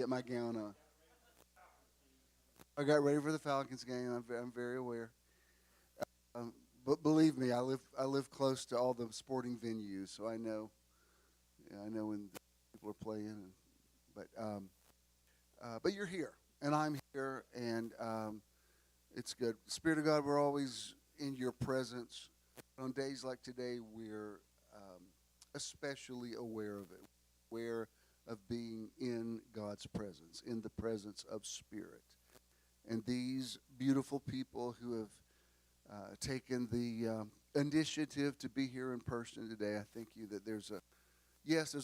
get my gown on. I got ready for the Falcons game. I'm very aware. Um, but believe me, I live close to all the sporting venues, so I know. Yeah, I know when the people are playing. But you're here, and I'm here, and it's good. Spirit of God, we're always in your presence. On days like today, we're especially aware of it, aware of being in God's presence, in the presence of Spirit. And these beautiful people who have taken the initiative to be here in person today, I thank you that there's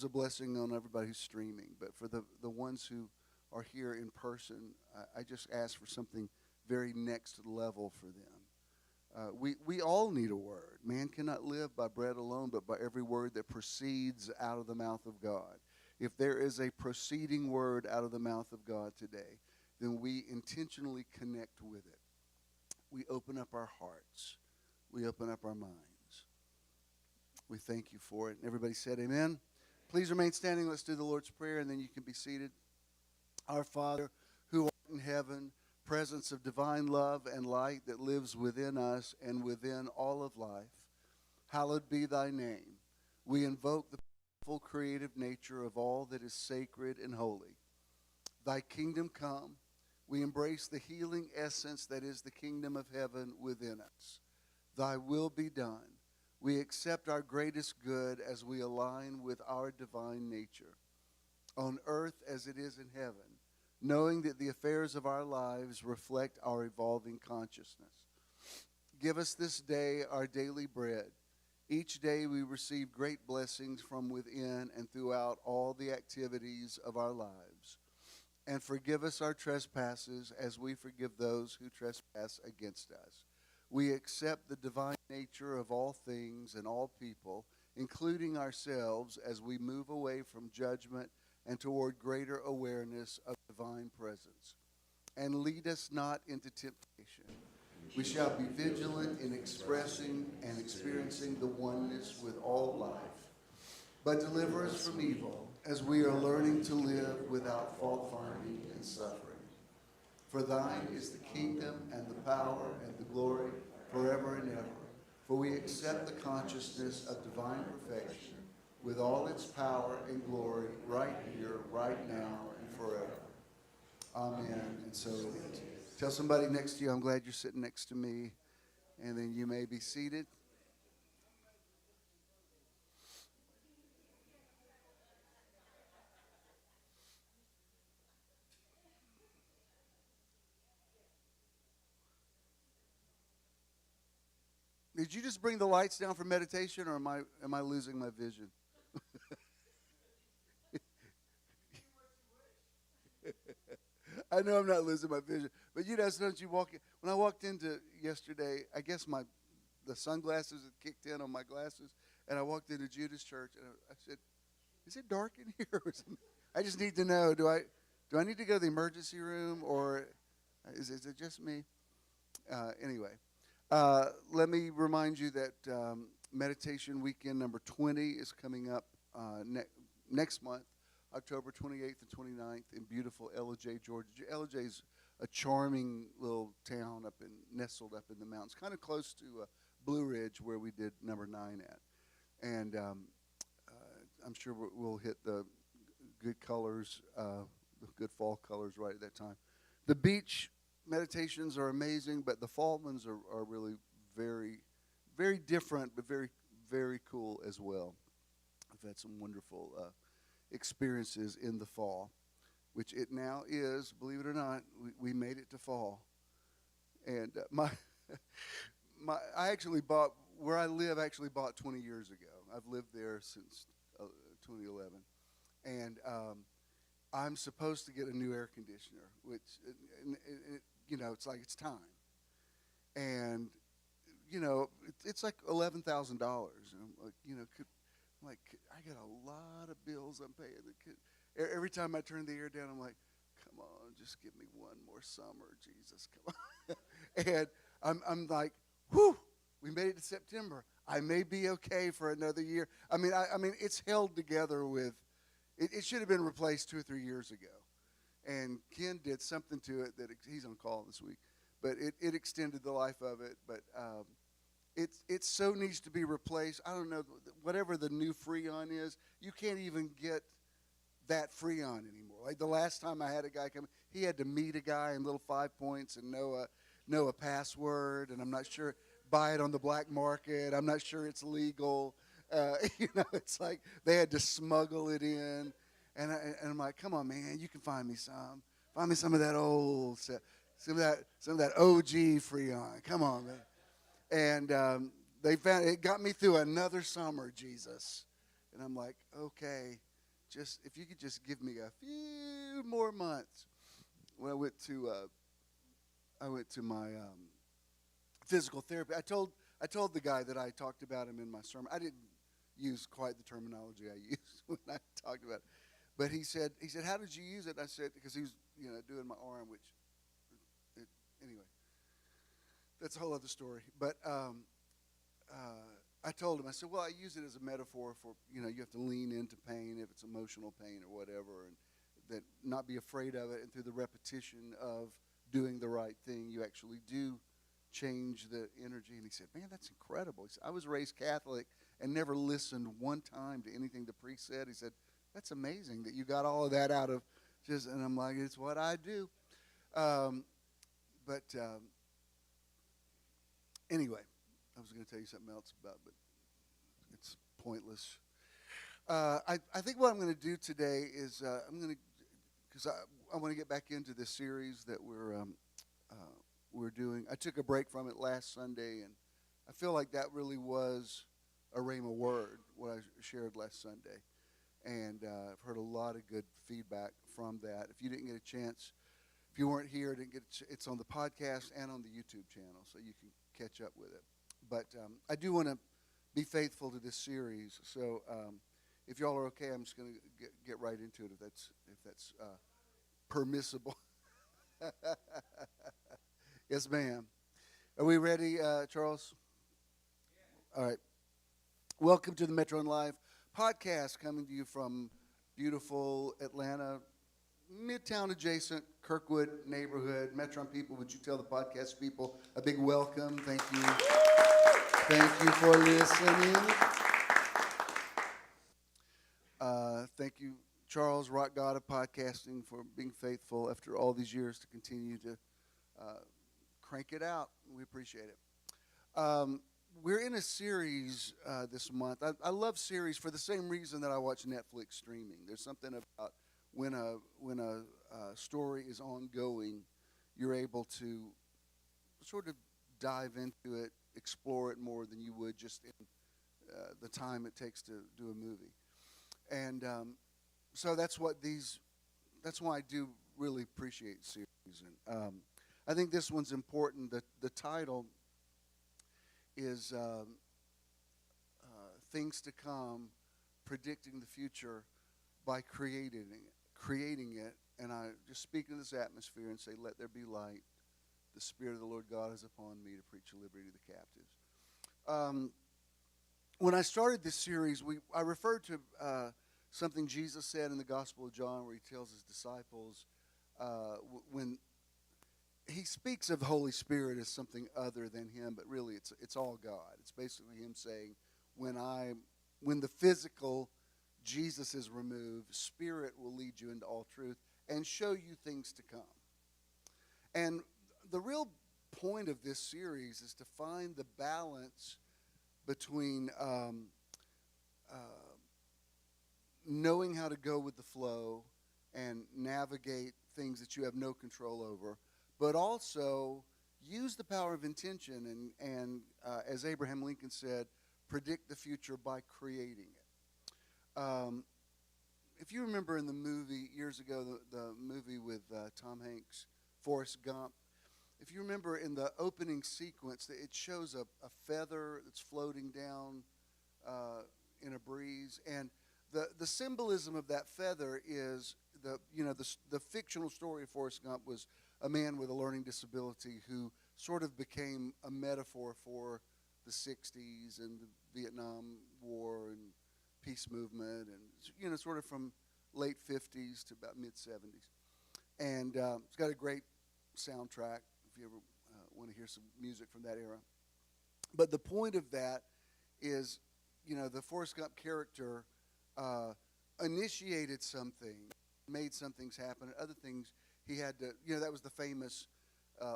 a blessing on everybody who's streaming, but for the ones who are here in person, I just ask for something very next level for them. We all need a word. Man cannot live by bread alone, but by every word that proceeds out of the mouth of God. If there is a proceeding word out of the mouth of God today, then we intentionally connect with it. We open up our hearts. We open up our minds. We thank you for it. And everybody said amen. Please remain standing. Let's do the Lord's Prayer, and then you can be seated. Our Father, who art in heaven, presence of divine love and light that lives within us and within all of life, hallowed be thy name. We invoke the full creative nature of all that is sacred and holy. Thy kingdom come. We embrace the healing essence that is the kingdom of heaven within us. Thy will be done. We accept our greatest good as we align with our divine nature, on earth as it is in heaven, knowing that the affairs of our lives reflect our evolving consciousness. Give us this day our daily bread. Each day we receive great blessings from within and throughout all the activities of our lives. And forgive us our trespasses as we forgive those who trespass against us. We accept the divine nature of all things and all people, including ourselves, as we move away from judgment and toward greater awareness of divine presence. And lead us not into temptation. We shall be vigilant in expressing and experiencing the oneness with all life. But deliver us from evil, as we are learning to live without fault-finding and suffering. For thine is the kingdom and the power and the glory forever and ever. For we accept the consciousness of divine perfection with all its power and glory right here, right now, and forever. Amen. And so it is. Tell somebody next to you, I'm glad you're sitting next to me, and then you may be seated. Did you just bring the lights down for meditation, or am I losing my vision? I know I'm not losing my vision, but sometimes you walk in. When I walked into yesterday, I guess the sunglasses had kicked in on my glasses, and I walked into Judas Church, and I said, "Is it dark in here?" I just need to know: do I need to go to the emergency room, or is it just me? Anyway. Let me remind you that Meditation Weekend number 20 is coming up next month, October 28th and 29th in beautiful Ellijay, Georgia. Ellijay is a charming little town nestled up in the mountains, kind of close to Blue Ridge where we did number 9 at. And I'm sure we'll hit the good colors, the good fall colors right at that time. The beach meditations are amazing, but the fall ones are really very, very different, but very, very cool as well. I've had some wonderful experiences in the fall, which it now is, believe it or not, we made it to fall. And I actually bought, where I live, actually bought 20 years ago. I've lived there since 2011. And I'm supposed to get a new air conditioner, which, it's like it's time. And, it's like $11,000. And I'm like, I got a lot of bills I'm paying. Every time I turn the air down, I'm like, come on, just give me one more summer, Jesus, come on. And I'm like, whew, we made it to September. I may be okay for another year. I mean, it's held together with, it should have been replaced 2 or 3 years ago. and Ken did something to it that he's on call this week, but it extended the life of it. But it so needs to be replaced. I don't know, whatever the new Freon is, you can't even get that Freon anymore. Like the last time I had a guy come, he had to meet a guy in little 5 points and know a password, and I'm not sure, buy it on the black market. I'm not sure it's legal. It's like they had to smuggle it in, and I'm like, come on, man, you can find me some. Find me some of that old stuff, some of that OG Freon. Come on, man. And they found it, got me through another summer, Jesus. And I'm like, okay, just if you could just give me a few more months. When I went to my physical therapy, I told the guy that I talked about him in my sermon. I didn't use quite the terminology I used when I talked about it, but he said, how did you use it? I said, because he was doing my arm, which anyway, that's a whole other story. But I told him, I said, well, I use it as a metaphor for, you have to lean into pain if it's emotional pain or whatever, and that not be afraid of it, and through the repetition of doing the right thing, you actually do change the energy. And he said, man, that's incredible. He said, I was raised Catholic and never listened one time to anything the priest said. He said, that's amazing that you got all of that out of just, and I'm like, it's what I do. Anyway, I was going to tell you something else about, but it's pointless. I think what I'm going to do today is because I want to get back into this series that we're doing. I took a break from it last Sunday, and I feel like that really was a rhema word, what I shared last Sunday. And I've heard a lot of good feedback from that. If you didn't get a chance, if you weren't here, it's on the podcast and on the YouTube channel, so you can catch up with it. But I do want to be faithful to this series. So if y'all are okay, I'm just going to get right into it if that's permissible. Yes, ma'am. Are we ready, Charles? All right. Welcome to the Metron Live podcast, coming to you from beautiful Atlanta, Midtown adjacent, Kirkwood neighborhood. Metron people, would you tell the podcast people a big welcome? Thank you. Thank you for listening. Thank you, Charles, rock god of podcasting, for being faithful after all these years to continue to crank it out. We appreciate it. We're in a series this month. I love series for the same reason that I watch Netflix streaming. There's something about when a story is ongoing, you're able to sort of dive into it, explore it more than you would just in the time it takes to do a movie. And so that's why I do really appreciate series. And I think this one's important. The title is Things to Come, Predicting the Future by Creating it. And I just speak in this atmosphere and say, let there be light. The Spirit of the Lord God is upon me to preach liberty to the captives. When I started this series, I referred to something Jesus said in the Gospel of John, where he tells his disciples when he speaks of the Holy Spirit as something other than him, but really it's all God. It's basically him saying, when the physical Jesus is removed, Spirit will lead you into all truth and show you things to come. And the real point of this series is to find the balance between knowing how to go with the flow and navigate things that you have no control over, but also use the power of intention and as Abraham Lincoln said, predict the future by creating it. If you remember in the movie years ago, the movie with Tom Hanks, Forrest Gump, if you remember in the opening sequence, it shows a feather that's floating down in a breeze, and the symbolism of that feather is the fictional story of Forrest Gump was a man with a learning disability who sort of became a metaphor for the 60s and the Vietnam War and peace movement, and sort of from late 50s to about mid 70s. And it's got a great soundtrack if you ever want to hear some music from that era. But the point of that is, the Forrest Gump character initiated something, made some things happen, and other things he had to, that was the famous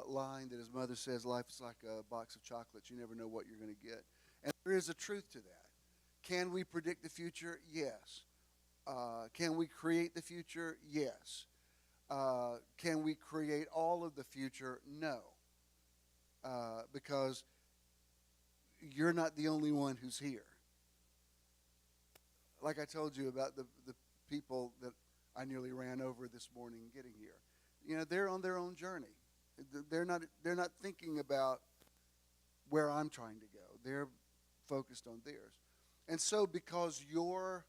line that his mother says, life is like a box of chocolates. You never know what you're going to get. And there is a truth to that. Can we predict the future? Yes. Can we create the future? Yes. Can we create all of the future? No. Because you're not the only one who's here. Like I told you about the people that I nearly ran over this morning getting here. They're on their own journey. They're not thinking about where I'm trying to go. They're focused on theirs. And so because your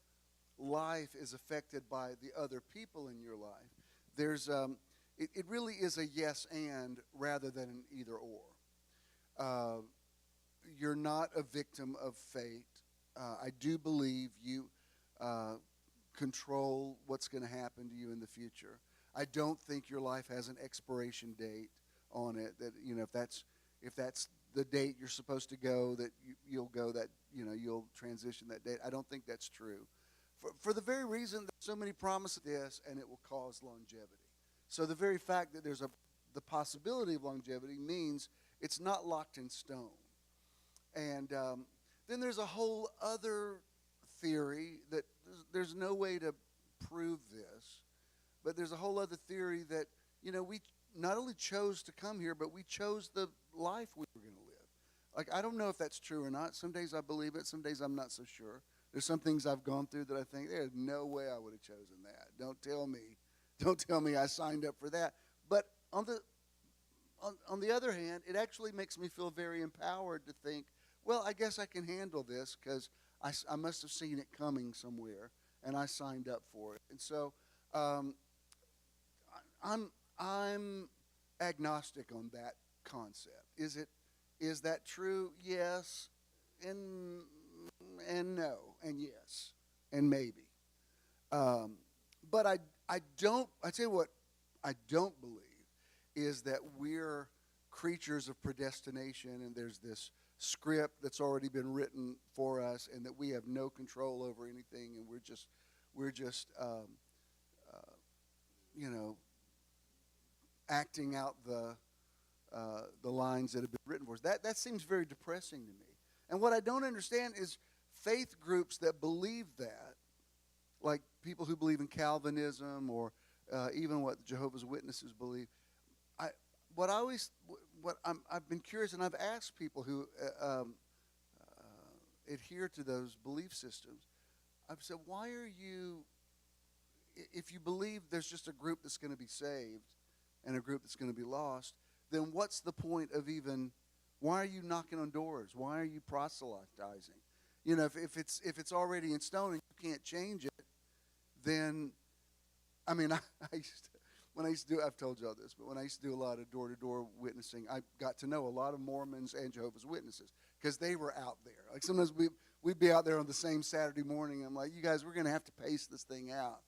life is affected by the other people in your life, there's it really is a yes and rather than an either or. You're not a victim of fate. I do believe you control what's going to happen to you in the future. I don't think your life has an expiration date on it. That if that's the date you're supposed to go, that you'll go. That you'll transition that date. I don't think that's true. For the very reason that so many promise this, and it will cause longevity. So the very fact that there's the possibility of longevity means it's not locked in stone. And then there's a whole other theory that there's no way to prove this, but there's a whole other theory that, we not only chose to come here, but we chose the life we were going to live. Like, I don't know if that's true or not. Some days I believe it. Some days I'm not so sure. There's some things I've gone through that I think, there's no way I would have chosen that. Don't tell me I signed up for that. But on the other hand, it actually makes me feel very empowered to think, well, I guess I can handle this because I must have seen it coming somewhere, and I signed up for it. And so I'm agnostic on that concept. Is that true? Yes, and no, and yes, and maybe. But I tell you what I don't believe is that we're creatures of predestination and there's this script that's already been written for us and that we have no control over anything and we're just acting out the lines that have been written for us. That seems very depressing to me. And what I don't understand is faith groups that believe that, like people who believe in Calvinism or even what Jehovah's Witnesses believe. I've been curious, and I've asked people who adhere to those belief systems. I've said, why are you, if you believe there's just a group that's going to be saved and a group that's going to be lost, then what's the point of why are you knocking on doors? Why are you proselytizing? If it's already in stone and you can't change it, then, I used to do, I've told y'all this, but when I used to do a lot of door-to-door witnessing, I got to know a lot of Mormons and Jehovah's Witnesses because they were out there. Like sometimes we'd be out there on the same Saturday morning. I'm like, you guys, we're going to have to pace this thing out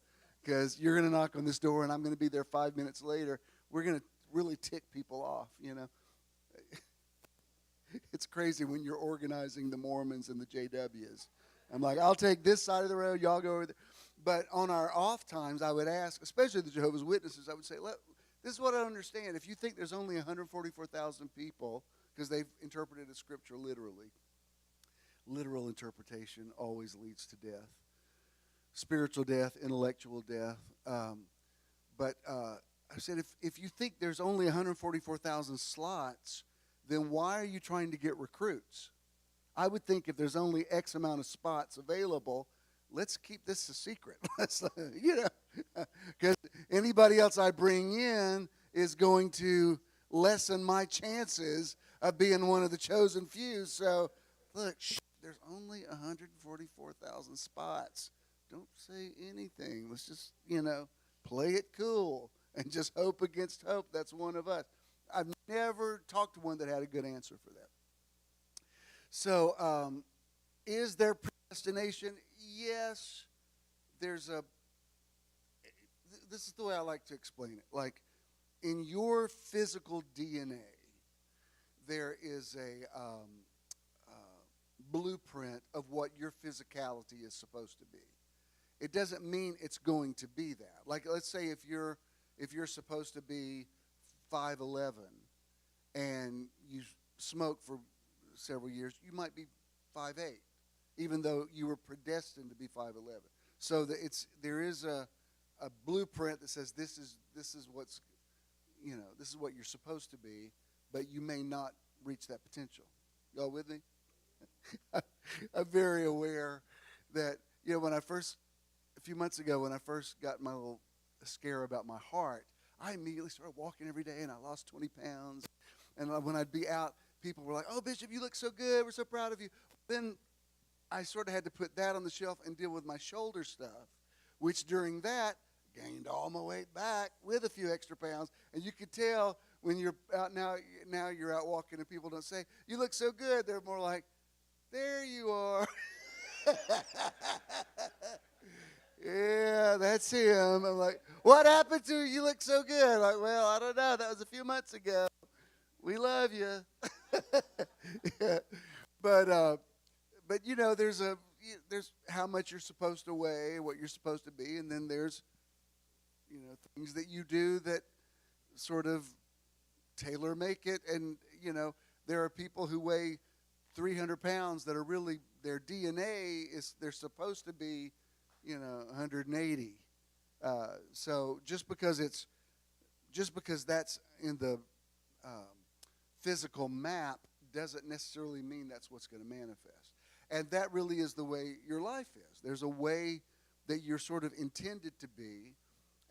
because you're going to knock on this door and I'm going to be there 5 minutes later. We're going to really tick people off, It's crazy when you're organizing the Mormons and the JWs. I'm like, I'll take this side of the road, y'all go over there. But on our off times, I would ask, especially the Jehovah's Witnesses, I would say, this is what I understand. If you think there's only 144,000 people, because they've interpreted the scripture literally, literal interpretation always leads to death. Spiritual death, intellectual death. But I said, if you think there's only 144,000 slots, then why are you trying to get recruits? I would think if there's only X amount of spots available, let's keep this a secret. Because anybody else I bring in is going to lessen my chances of being one of the chosen few. So, look, there's only 144,000 spots. Don't say anything. Let's just, play it cool and just hope against hope that's one of us. I've never talked to one that had a good answer for that. So, is there predestination? Yes. this is the way I like to explain it. Like in your physical DNA, there is a blueprint of what your physicality is supposed to be. It doesn't mean it's going to be that. Like let's say if you're supposed to be 5'11" and you smoke for several years, you might be 5'8", even though you were predestined to be 5'11". So there is a blueprint that says this is what's, this is what you're supposed to be, but you may not reach that potential. Y'all with me? I'm very aware that a few months ago when I first got my little scare about my heart, I immediately started walking every day and I lost 20 pounds. And when I'd be out, people were like, "Oh, Bishop, you look so good. We're so proud of you." Then I sort of had to put that on the shelf and deal with my shoulder stuff, which during that gained all my weight back with a few extra pounds. And you could tell when you're out now you're out walking and people don't say, "You look so good." They're more like, "There you are." Yeah, that's him. I'm like, "What happened to you? You look so good." Like, "Well, I don't know. That was a few months ago. We love you." Yeah. But there's how much you're supposed to weigh, what you're supposed to be, and then there's things that you do that sort of tailor make it. And there are people who weigh 300 pounds that are really, their DNA is, they're supposed to be 180. So just because that's in the physical map doesn't necessarily mean that's what's going to manifest. And that really is the way your life is. There's a way that you're sort of intended to be.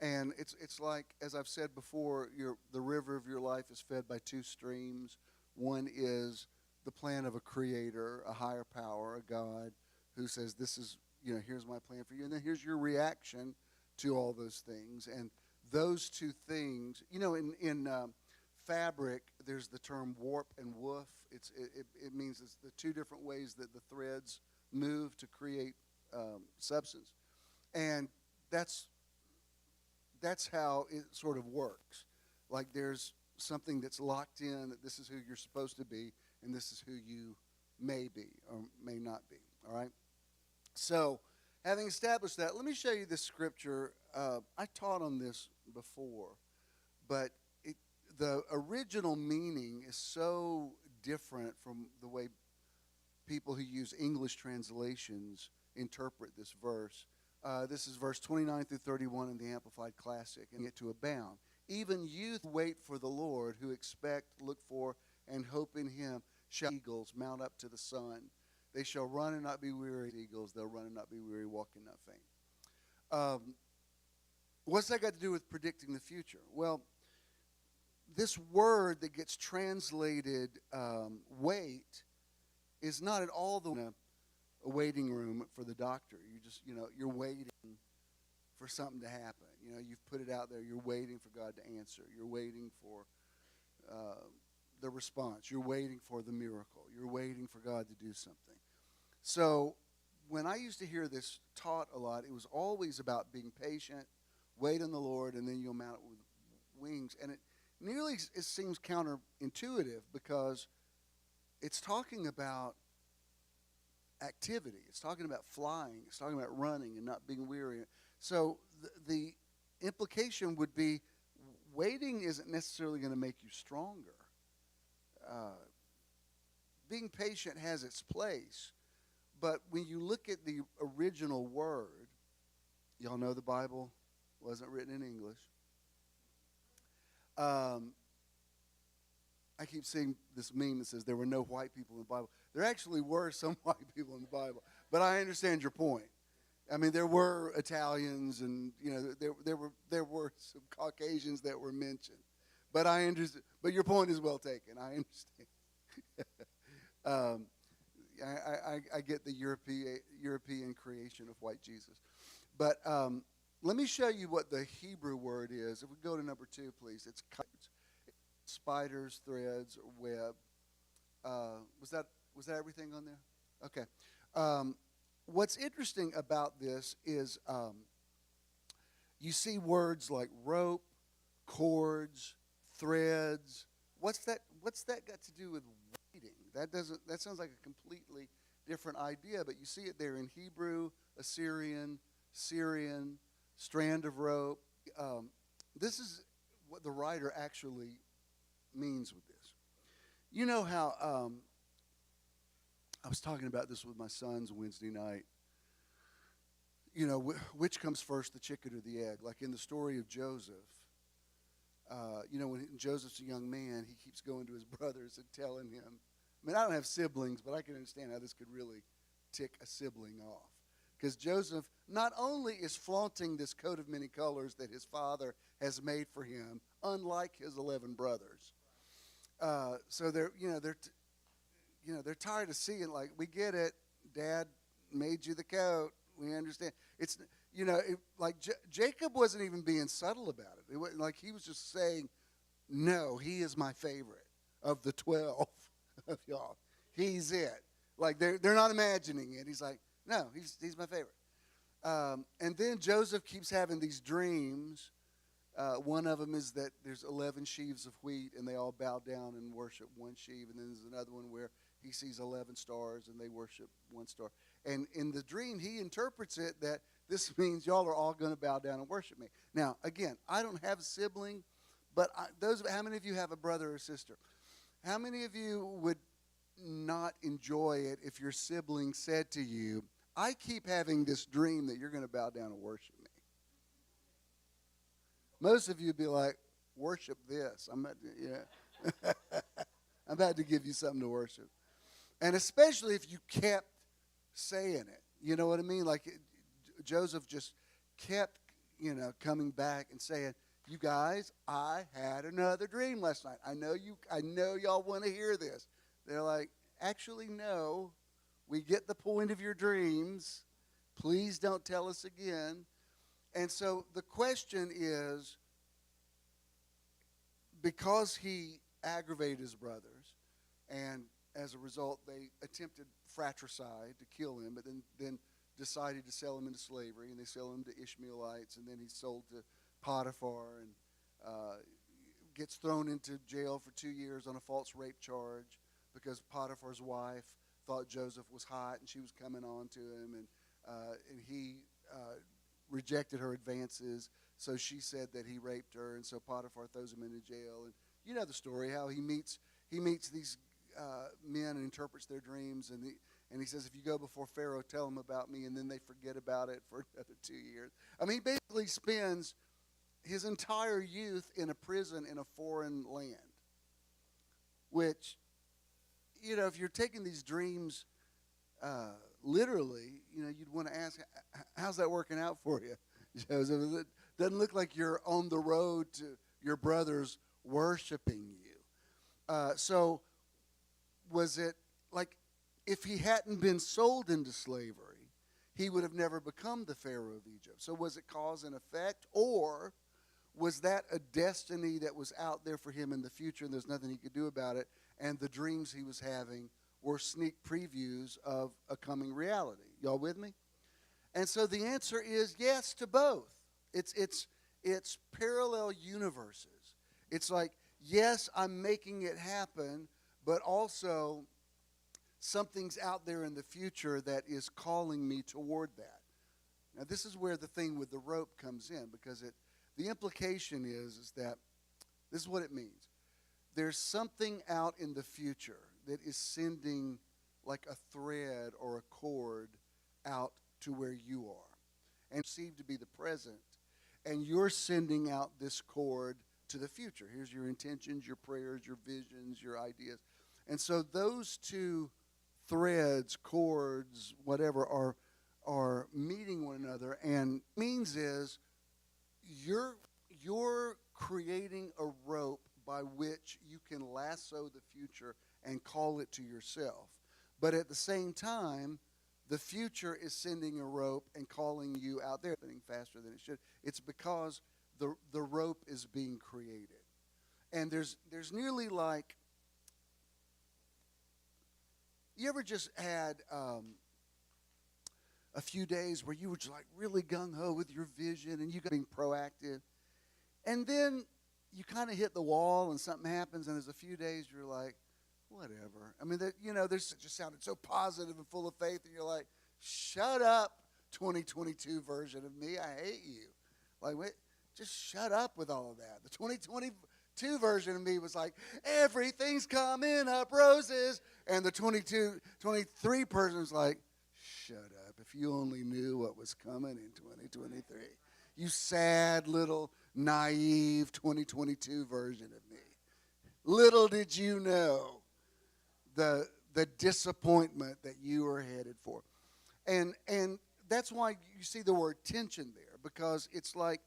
And it's like, as I've said before, the river of your life is fed by two streams. One is the plan of a creator, a higher power, a God, who says, "This is, here's my plan for you." And then here's your reaction to all those things. And those two things, in fabric, there's the term warp and woof. It means it's the two different ways that the threads move to create substance. And that's how it sort of works. Like there's something that's locked in, that this is who you're supposed to be, and this is who you may be or may not be. All right? So, having established that, let me show you this scripture. I taught on this before, but the original meaning is so different from the way people who use English translations interpret this verse. This is verse 29 through 31 in the Amplified Classic. "And yet to abound. Even youth wait for the Lord, who expect, look for, and hope in him, shall eagles mount up to the sun. They shall run and not be weary. Eagles, they'll run and not be weary, walk and not faint." What's that got to do with predicting the future? Well, this word that gets translated wait is not at all a waiting room for the doctor. You just, you're waiting for something to happen. You've put it out there. You're waiting for God to answer. You're waiting for the response. You're waiting for the miracle. You're waiting for God to do something. So when I used to hear this taught a lot, it was always about being patient, wait on the Lord, and then you'll mount it with wings. And it seems counterintuitive because it's talking about activity. It's talking about flying. It's talking about running and not being weary. So the implication would be waiting isn't necessarily going to make you stronger. Being patient has its place. But when you look at the original word, y'all know the Bible wasn't written in English. I keep seeing this meme that says there were no white people in the Bible. There actually were some white people in the Bible, but I understand your point. I mean, there were Italians, and there were some Caucasians that were mentioned. But I understand. But your point is well taken. I understand. I get the European creation of white Jesus, but let me show you what the Hebrew word is. If we go to number 2, please. It's spiders, threads, web. Was that everything on there? Okay. What's interesting about this is you see words like rope, cords, threads. What's that got to do with waiting? That sounds like a completely different idea, but you see it there in Hebrew, Assyrian, Syrian, strand of rope. This is what the writer actually means with this. You know how I was talking about this with my sons Wednesday night. You know, which comes first, the chicken or the egg? Like in the story of Joseph, when Joseph's a young man, he keeps going to his brothers and telling him. I mean, I don't have siblings, but I can understand how this could really tick a sibling off. Because Joseph not only is flaunting this coat of many colors that his father has made for him, unlike his 11 brothers. So they're tired of seeing, like, we get it, Dad made you the coat. We understand. It's, Jacob wasn't even being subtle about it. It wasn't like he was just saying, no, he is my favorite of the 12 of y'all. He's it. Like, they're not imagining it. He's like, no, he's my favorite. And then Joseph keeps having these dreams. One of them is that there's 11 sheaves of wheat, and they all bow down and worship one sheaf. And then there's another one where he sees 11 stars, and they worship one star. And in the dream, he interprets it that this means y'all are all going to bow down and worship me. Now, again, I don't have a sibling, but how many of you have a brother or sister? How many of you would not enjoy it if your sibling said to you, I keep having this dream that you're going to bow down and worship me? Most of you would be like, worship this. I'm about to give you something to worship. And especially if you kept saying it. You know what I mean? Like Joseph just kept, coming back and saying, you guys, I had another dream last night. I know y'all want to hear this. They're like, actually, no. We get the point of your dreams. Please don't tell us again. And so the question is, because he aggravated his brothers, and as a result, they attempted fratricide to kill him, but then decided to sell him into slavery, and they sell him to Ishmaelites, and then he's sold to Potiphar and gets thrown into jail for 2 years on a false rape charge because Potiphar's wife thought Joseph was hot and she was coming on to him, and he rejected her advances, so she said that he raped her, and so Potiphar throws him into jail. And you know the story, how he meets these men and interprets their dreams, and he says, if you go before Pharaoh, tell him about me, and then they forget about it for another 2 years. I mean, he basically spends his entire youth in a prison in a foreign land, which, if you're taking these dreams literally, you'd want to ask, how's that working out for you, Joseph? It doesn't look like you're on the road to your brothers worshiping you. So was it like, if he hadn't been sold into slavery, he would have never become the Pharaoh of Egypt? So was it cause and effect, or was that a destiny that was out there for him in the future and there's nothing he could do about it, and the dreams he was having were sneak previews of a coming reality? Y'all with me? And so the answer is yes to both. It's parallel universes. It's like, yes, I'm making it happen, but also something's out there in the future that is calling me toward that. Now, this is where the thing with the rope comes in, because the implication is that this is what it means. There's something out in the future that is sending like a thread or a cord out to where you are, and perceived to be the present, and you're sending out this cord to the future. Here's your intentions, your prayers, your visions, your ideas. And so those two threads, cords, whatever, are meeting one another, and means is you're creating a rope by which you can lasso the future and call it to yourself. But at the same time, the future is sending a rope and calling you out there, happening faster than it should. It's because the rope is being created. And there's nearly like, you ever just had a few days where you were just like really gung-ho with your vision and you got being proactive. And then you kind of hit the wall and something happens and there's a few days you're like, whatever. I mean, there's just sounded so positive and full of faith and you're like, shut up, 2022 version of me. I hate you. Like, wait, just shut up with all of that. The 2022 version of me was like, everything's coming up roses. And the 23 person was like, shut up. If you only knew what was coming in 2023. You sad little naive 2022 version of me. Little did you know the disappointment that you were headed for. And that's why you see the word tension there, because it's like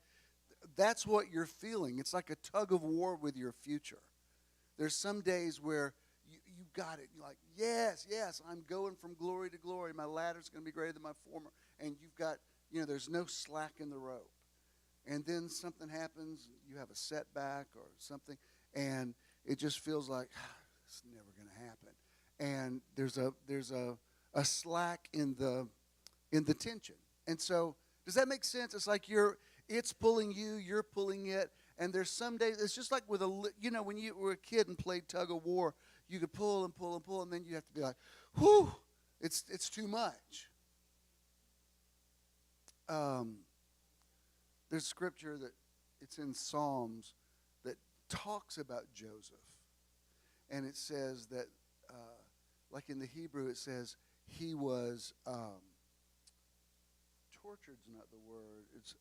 that's what you're feeling. It's like a tug of war with your future. There's some days where you got it. You're like, yes, I'm going from glory to glory. My ladder's going to be greater than my former. And you've got, there's no slack in the rope. And then something happens, you have a setback or something, and it just feels like it's never going to happen. And there's a slack in the tension. And so, does that make sense? It's like it's pulling you, you're pulling it, and there's some days it's just like with when you were a kid and played tug of war, you could pull and pull and pull, and then you have to be like, whew, it's too much. There's scripture that it's in Psalms that talks about Joseph. And it says that, like in the Hebrew, it says he was, tortured's not the word. It's,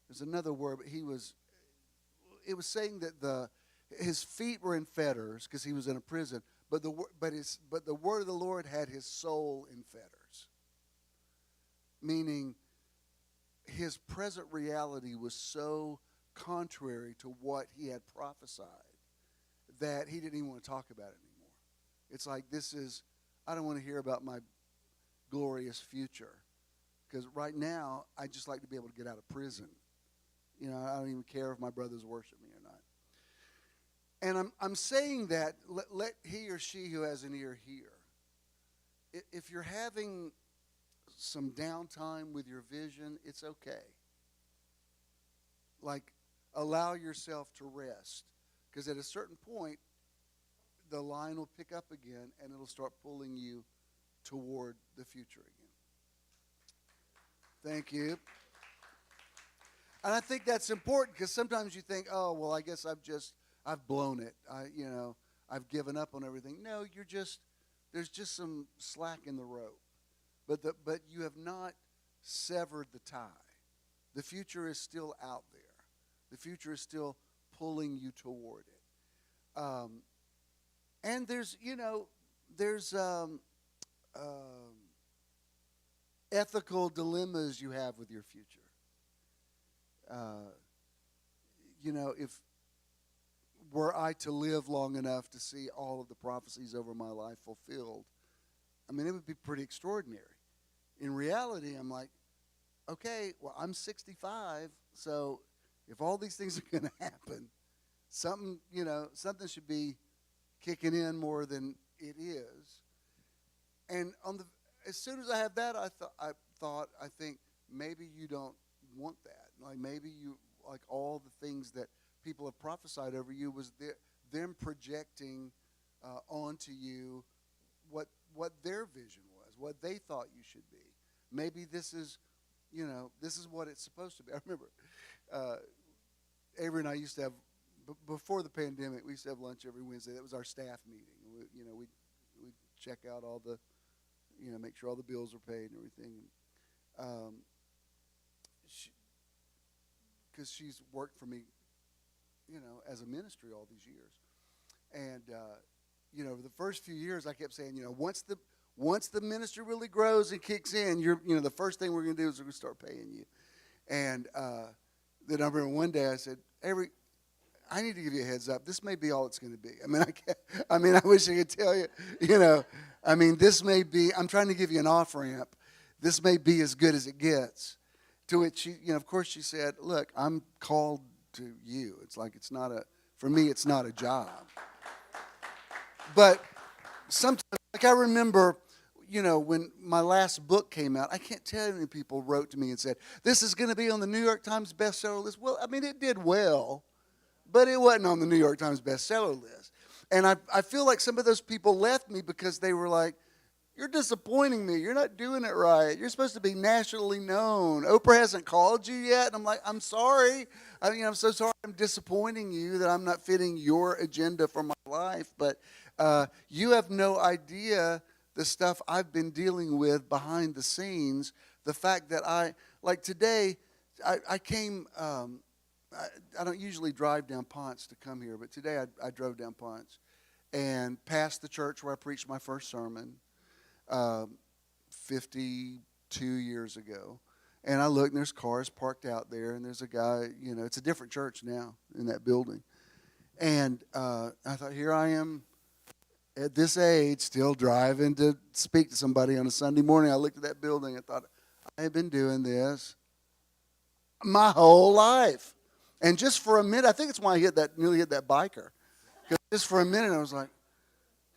there's another word, but it was saying that his feet were in fetters because he was in a prison, but the word of the Lord had his soul in fetters. Meaning, his present reality was so contrary to what he had prophesied that he didn't even want to talk about it anymore. It's like, I don't want to hear about my glorious future, because right now I just like to be able to get out of prison. I don't even care if my brothers worship me or not. And I'm saying that, let he or she who has an ear hear. If you're having some downtime with your vision, it's okay. Like, allow yourself to rest, because at a certain point the line will pick up again and it'll start pulling you toward the future again. Thank you. And I think that's important, because sometimes you think, oh, well, I guess I've blown it. I've given up on everything. No, there's just some slack in the rope. But you have not severed the tie. The future is still out there. The future is still pulling you toward it. And there's ethical dilemmas you have with your future. If were I to live long enough to see all of the prophecies over my life fulfilled, I mean, it would be pretty extraordinary. In reality, I'm like, okay, well, I'm 65, so if all these things are going to happen, something should be kicking in more than it is. And as soon as I had that, I think maybe you don't want that. Like, maybe you, like, all the things that people have prophesied over you was them projecting onto you what their vision was, what they thought you should be. Maybe this is what it's supposed to be. I remember Avery and I used to have, before the pandemic, we used to have lunch every Wednesday. That was our staff meeting. We'd check out all the, make sure all the bills were paid and everything. Because she's worked for me, as a ministry all these years. And, the first few years I kept saying, once the ministry really grows and kicks in, the first thing we're going to do is we're going to start paying you. And then I remember one day I said, Avery, I need to give you a heads up. This may be all it's going to be. I wish I could tell you, this may be, I'm trying to give you an off-ramp. This may be as good as it gets. To which she, of course she said, look, I'm called to you. It's like, for me, it's not a job. But sometimes, like I remember, when my last book came out, I can't tell you how many people wrote to me and said, this is going to be on the New York Times bestseller list. Well, I mean, it did well, but it wasn't on the New York Times bestseller list. And I feel like some of those people left me because they were like, you're disappointing me. You're not doing it right. You're supposed to be nationally known. Oprah hasn't called you yet. And I'm like, I'm sorry. I'm so sorry I'm disappointing you that I'm not fitting your agenda for my life. But you have no idea the stuff I've been dealing with behind the scenes. The fact that today, I came, I don't usually drive down Ponce to come here, but today I drove down Ponce and passed the church where I preached my first sermon 52 years ago. And I looked, and there's cars parked out there, and there's a guy, it's a different church now in that building. And I thought, here I am at this age still driving to speak to somebody on a Sunday morning. I looked at that building and thought, I have been doing this my whole life. And just for a minute, I think it's why I nearly hit that biker. Because just for a minute, I was like,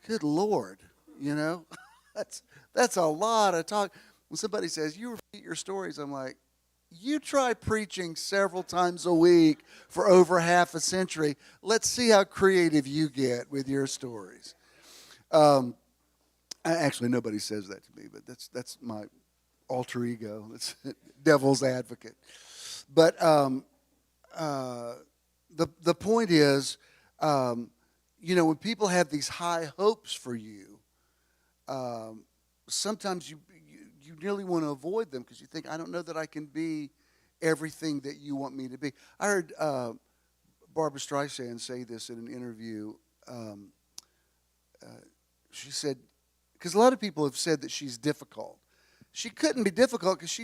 good Lord, That's a lot of talk. When somebody says, you repeat your stories, I'm like, you try preaching several times a week for over half a century. Let's see how creative you get with your stories. Actually, nobody says that to me, but that's my alter ego. That's devil's advocate. But the point is, when people have these high hopes for you, sometimes you really want to avoid them because you think, I don't know that I can be everything that you want me to be. I heard Barbara Streisand say this in an interview. She said, because a lot of people have said that she's difficult. She couldn't be difficult because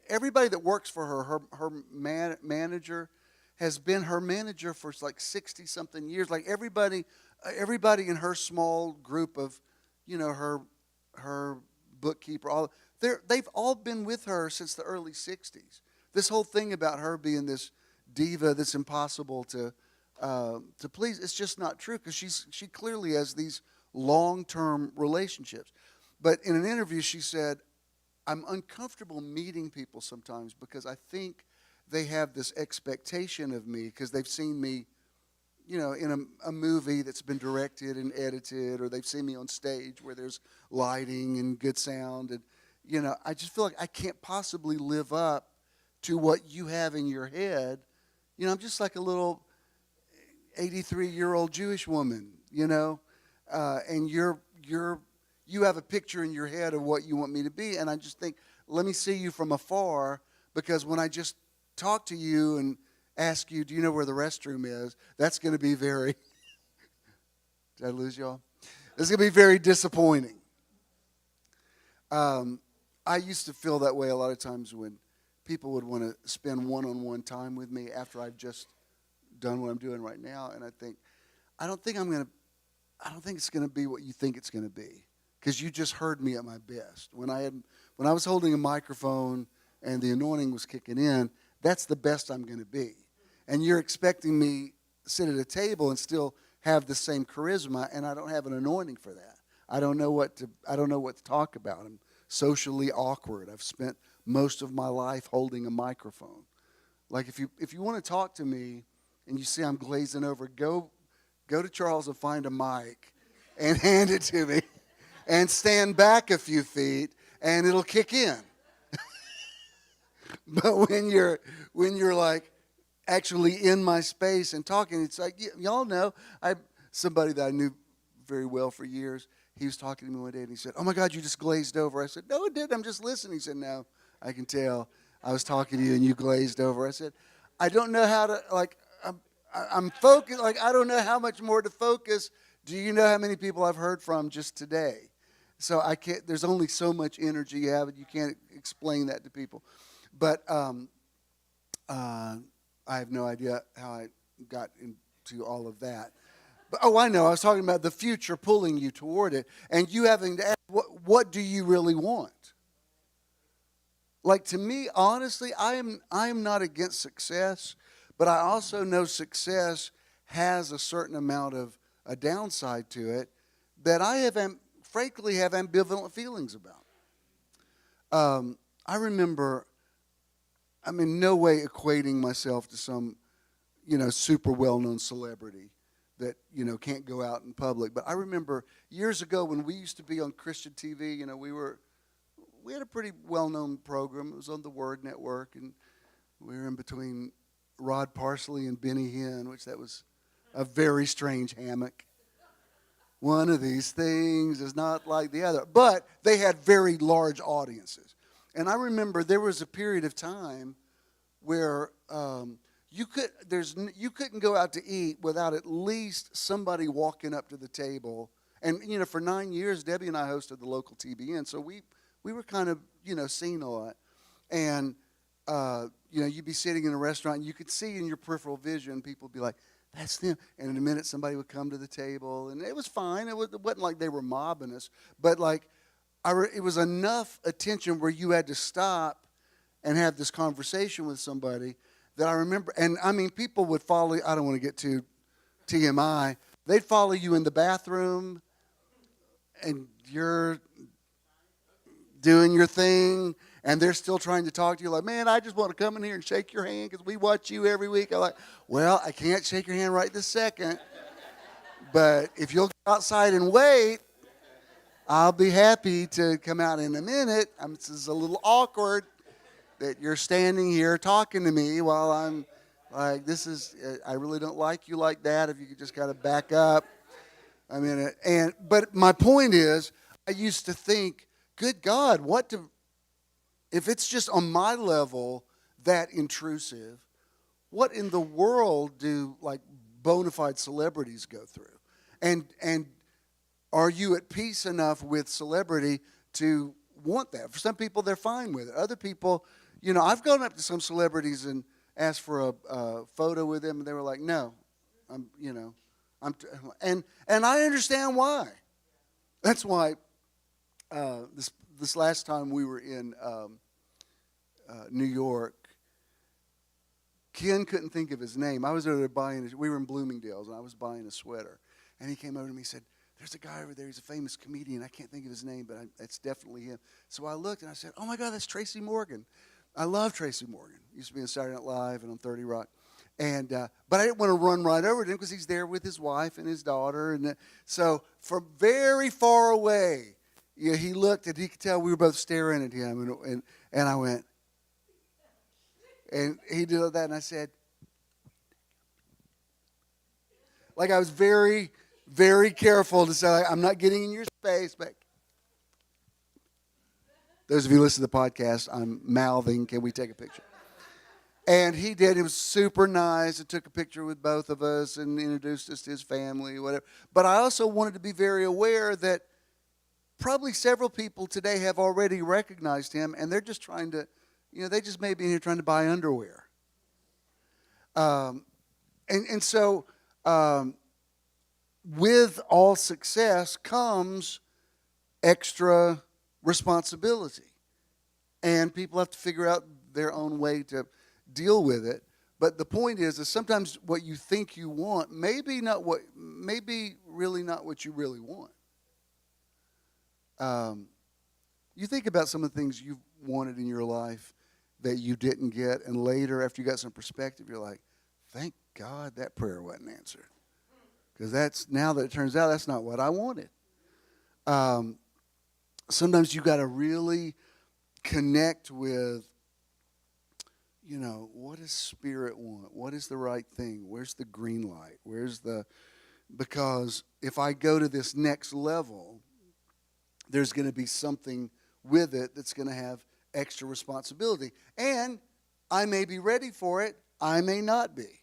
everybody that works for her manager has been her manager for like 60-something years. Like everybody in her small group of, her bookkeeper, they've all been with her since the early 60s. This whole thing about her being this diva that's impossible to please, it's just not true because she clearly has these long-term relationships. But in an interview, she said, I'm uncomfortable meeting people sometimes because I think they have this expectation of me because they've seen me, in a movie that's been directed and edited, or they've seen me on stage where there's lighting and good sound. And, I just feel like I can't possibly live up to what you have in your head. I'm just like a little 83-year-old Jewish woman, and you have a picture in your head of what you want me to be. And I just think, let me see you from afar, because when I just talk to you and ask you, do you know where the restroom is? That's going to be very, did I lose y'all? It's going to be very disappointing. I used to feel that way a lot of times when people would want to spend one-on-one time with me after I've just done what I'm doing right now. And I don't think it's going to be what you think it's going to be, because you just heard me at my best. When I was holding a microphone and the anointing was kicking in, that's the best I'm going to be. And you're expecting me to sit at a table and still have the same charisma, and I don't have an anointing for that. I don't know what to talk about. I'm socially awkward. I've spent most of my life holding a microphone. Like if you want to talk to me and you see I'm glazing over, go to Charles and find a mic and hand it to me and stand back a few feet and it'll kick in. But when you're like actually in my space and talking, it's like, y'all know, somebody that I knew very well for years, he was talking to me one day and he said, oh my God, you just glazed over. I said, no, it didn't. I'm just listening. He said, no, I can tell. I was talking to you and you glazed over. I said, I don't know how to, I'm focused. I don't know how much more to focus. Do you know how many people I've heard from just today? So I can't, there's only so much energy you have, and you can't explain that to people. But I have no idea how I got into all of that. But, I know. I was talking about the future pulling you toward it, and you having to ask, what do you really want? Like, to me, honestly, I am not against success, but I also know success has a certain amount of a downside to it that I have frankly have ambivalent feelings about. I remember, I'm in no way equating myself to some, super well-known celebrity that, can't go out in public. But I remember years ago when we used to be on Christian TV, we had a pretty well-known program. It was on the Word Network, and we were in between Rod Parsley and Benny Hinn, which that was a very strange hammock. One of these things is not like the other. But they had very large audiences. And I remember there was a period of time where you couldn't go out to eat without at least somebody walking up to the table. And, for 9 years, Debbie and I hosted the local TBN, so we were kind of, seen a lot. And, you'd be sitting in a restaurant, and you could see in your peripheral vision, people would be like, that's them. And in a minute, somebody would come to the table, and it was fine. It wasn't like they were mobbing us. But, it was enough attention where you had to stop and have this conversation with somebody that I remember. And, people would follow. I don't want to get too TMI. They'd follow you in the bathroom, and you're doing your thing, and they're still trying to talk to you like, man, I just want to come in here and shake your hand because we watch you every week. I'm like, well, I can't shake your hand right this second, but if you'll go outside and wait, I'll be happy to come out in a minute. This is a little awkward that you're standing here talking to me while I'm like, I really don't like you like that. If you could just kind of back up. But my point is, I used to think, good God, if it's just on my level that intrusive, what in the world do bona fide celebrities go through? And are you at peace enough with celebrity to want that? For some people, they're fine with it. Other people, I've gone up to some celebrities and asked for a photo with them, and they were like, no, and I understand why. That's why this last time we were in New York, Ken couldn't think of his name. I was over there we were in Bloomingdale's, and I was buying a sweater. And he came over to me and said, there's a guy over there, he's a famous comedian. I can't think of his name, but it's definitely him. So I looked, and I said, oh, my God, that's Tracy Morgan. I love Tracy Morgan. He used to be on Saturday Night Live and on 30 Rock. And but I didn't want to run right over to him because he's there with his wife and his daughter. And so from very far away, he looked, and he could tell we were both staring at him. And I went, and he did that, and I said, I was very, very careful to say, I'm not getting in your space. But those of you who listen to the podcast, I'm mouthing, can we take a picture? And he did. It was super nice. He took a picture with both of us and introduced us to his family, whatever. But I also wanted to be very aware that probably several people today have already recognized him, and they're just trying to, they just may be in here trying to buy underwear. So with all success comes extra responsibility. And people have to figure out their own way to deal with it. But the point is sometimes what you think you want maybe really not what you really want. You think about some of the things you've wanted in your life that you didn't get, and later after you got some perspective, you're like, thank God that prayer wasn't answered. Because now that it turns out that's not what I wanted. Sometimes you got to really connect with, what does Spirit want? What is the right thing? Where's the green light? Because if I go to this next level, there's going to be something with it that's going to have extra responsibility. And I may be ready for it. I may not be.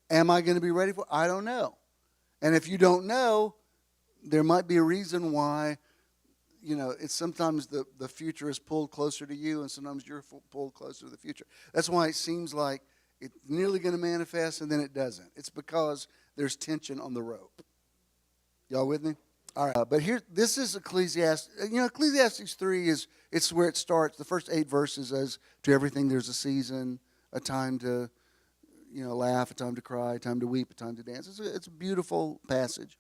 Am I going to be ready for it? I don't know. And if you don't know, there might be a reason why, it's sometimes the future is pulled closer to you, and sometimes you're pulled closer to the future. That's why it seems like it's nearly going to manifest, and then it doesn't. It's because there's tension on the rope. Y'all with me? All right. But this is Ecclesiastes. Ecclesiastes 3 it's where it starts. The first 8 verses as to everything there's a season, a time to laugh, a time to cry, a time to weep, a time to dance. It's a beautiful passage.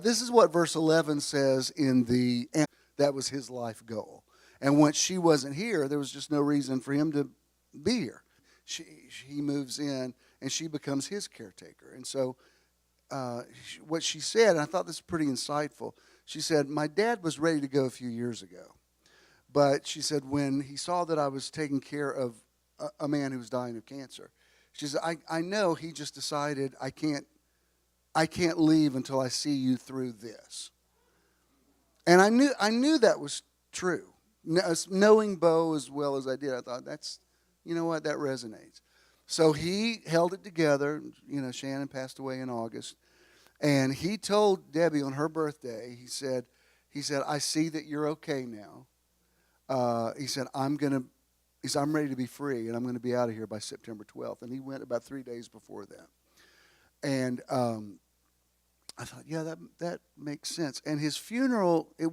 this is what verse 11 says in the, that was his life goal. And once she wasn't here, there was just no reason for him to be here. He moves in, and she becomes his caretaker. And so what she said, and I thought this was pretty insightful, she said, my dad was ready to go a few years ago. But she said, when he saw that I was taking care of a man who was dying of cancer, she said, I know he just decided I can't leave until I see you through this. And I knew that was true. Knowing Bo as well as I did, I thought, that's, you know what, that resonates. So he held it together. You know, Shannon passed away in August. And he told Debbie on her birthday, he said, I see that you're okay now. He said, I'm ready to be free, and I'm going to be out of here by September 12th. And he went about 3 days before that. And I thought, yeah, that makes sense. And his funeral, it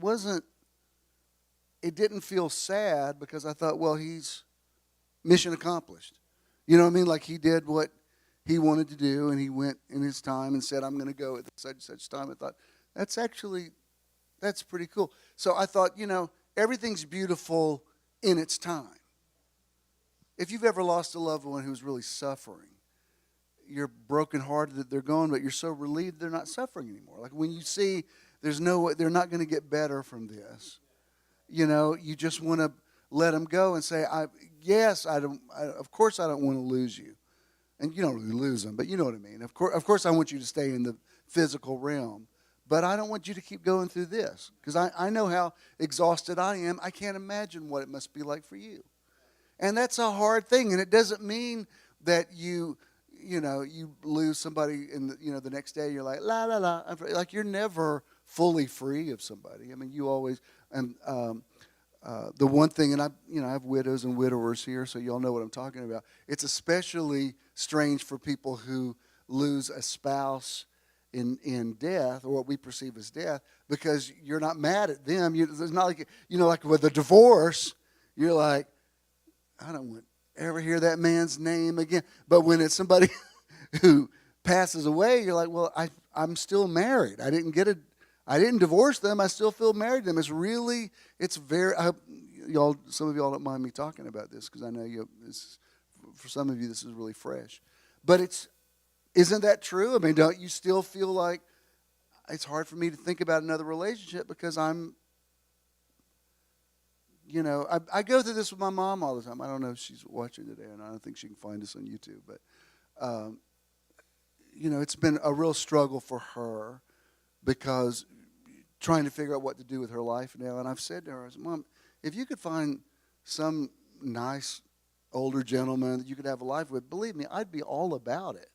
didn't feel sad because I thought, well, he's mission accomplished. You know what I mean? Like he did what he wanted to do, and he went in his time and said, I'm going to go at such time. I thought, that's pretty cool. So I thought, you know, everything's beautiful in its time. If you've ever lost a loved one who's really suffering, you're brokenhearted that they're gone, but you're so relieved they're not suffering anymore. Like when you see they're not going to get better from this, you know, you just want to let them go and say, of course I don't want to lose you. And you don't really lose them, but you know what I mean. Of course I want you to stay in the physical realm, but I don't want you to keep going through this because I know how exhausted I am. I can't imagine what it must be like for you. And that's a hard thing, and it doesn't mean that you lose somebody and the next day you're like, la, la, la. Like you're never fully free of somebody. I mean, you always, and the one thing, and I have widows and widowers here, so y'all know what I'm talking about. It's especially strange for people who lose a spouse in death, or what we perceive as death, because you're not mad at them. It's not like, like with a divorce, you're like, I don't want to ever hear that man's name again. But when it's somebody who passes away, you're like, well, I'm still married. I didn't divorce them. I still feel married to them. It's very, I hope some of y'all don't mind me talking about this because I know for some of you this is really fresh. But isn't that true? I mean, don't you still feel like it's hard for me to think about another relationship because I go through this with my mom all the time. I don't know if she's watching today, and I don't think she can find us on YouTube. But, it's been a real struggle for her because trying to figure out what to do with her life now. And I've said to her, I said, Mom, if you could find some nice older gentleman that you could have a life with, believe me, I'd be all about it.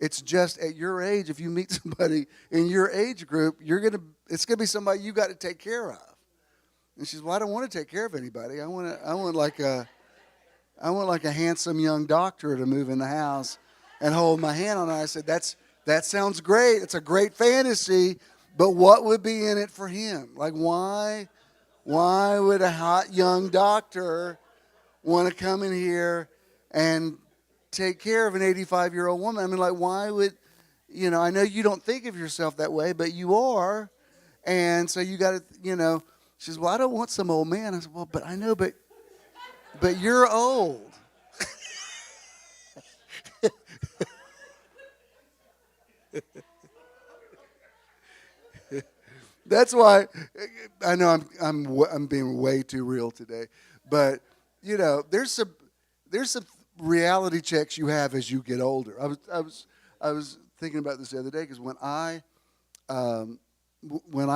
It's just at your age, if you meet somebody in your age group, it's gonna be somebody you got to take care of. And she says, well, I don't want to take care of anybody. I want like a handsome young doctor to move in the house and hold my hand on it. I said, that sounds great. It's a great fantasy, but what would be in it for him? Like, why would a hot young doctor want to come in here and take care of an 85-year-old woman? I mean, like, why would, I know you don't think of yourself that way, but you are. And so you got to, she says, well, I don't want some old man. I said, well, but I know, but you're old. That's why I know I'm being way too real today, but there's some reality checks you have as you get older. I was thinking about this the other day because when I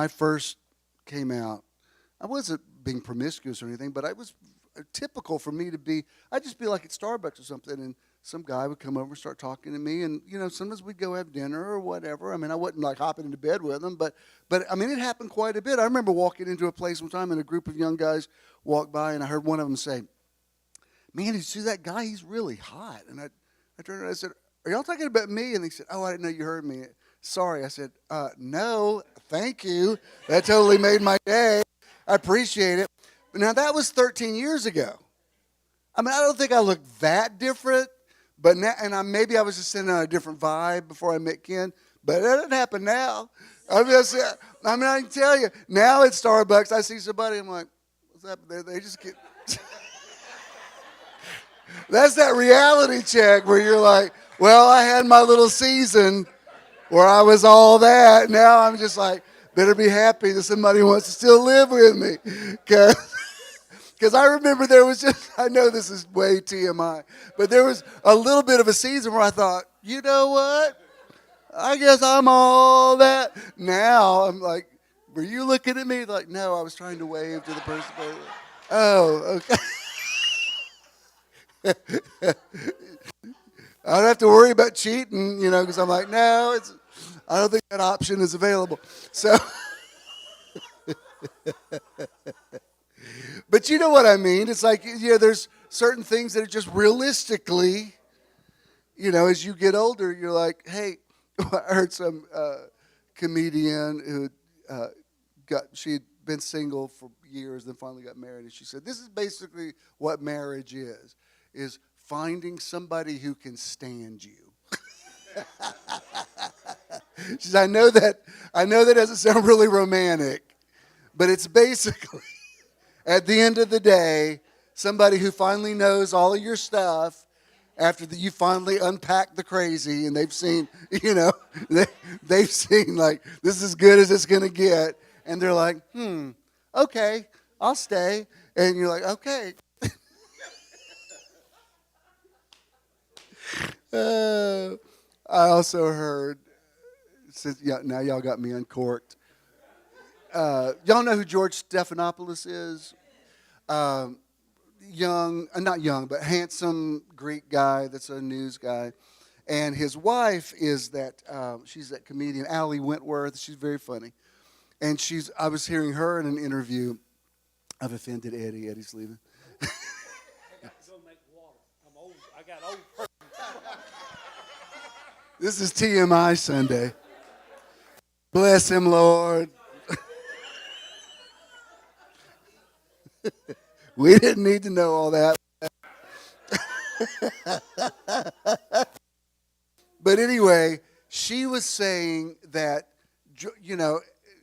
first came out, I wasn't being promiscuous or anything, but it was typical for me to be. I'd just be like at Starbucks or something, and some guy would come over and start talking to me, and sometimes we'd go have dinner or whatever. I mean, I wasn't like hopping into bed with him, but I mean, it happened quite a bit. I remember walking into a place one time, and a group of young guys walked by, and I heard one of them say, "Man, did you see that guy? He's really hot." And I turned around and I said, "Are y'all talking about me?" And they said, "Oh, I didn't know you heard me. Sorry." I said, "No, thank you. That totally made my day. I appreciate it." But now that was 13 years ago. I mean, I don't think I look that different, But now, and maybe I was just sending out a different vibe before I met Ken, but that doesn't happen now. I mean, I can tell you, now at Starbucks, I see somebody, I'm like, what's up? They just get, that's that reality check where you're like, well, I had my little season where I was all that. Now I'm just like, better be happy that somebody wants to still live with me. Because I remember there was just, I know this is way TMI, but there was a little bit of a season where I thought, you know what? I guess I'm all that. Now I'm like, were you looking at me? Like, no, I was trying to wave to the person. Oh, okay. I don't have to worry about cheating, because I'm like, no, I don't think that option is available. So, but you know what I mean? It's like, there's certain things that are just realistically, as you get older, you're like, hey, I heard some comedian who she'd been single for years, then finally got married, and she said, this is basically what marriage is finding somebody who can stand you. She said, I know that doesn't sound really romantic, but it's basically, at the end of the day, somebody who finally knows all of your stuff after you finally unpack the crazy, and they've seen, they've seen, like, this is as good as it's going to get, and they're like, okay, I'll stay. And you're like, okay. I also heard, now y'all got me uncorked. Y'all know who George Stephanopoulos is? Not young, but handsome Greek guy that's a news guy. And his wife is she's that comedian, Allie Wentworth. She's very funny. And I was hearing her in an interview. I've offended Eddie. Eddie's leaving. Go make water. I'm old. I got old. This is TMI Sunday. Bless him, Lord. We didn't need to know all that. But anyway, she was saying that,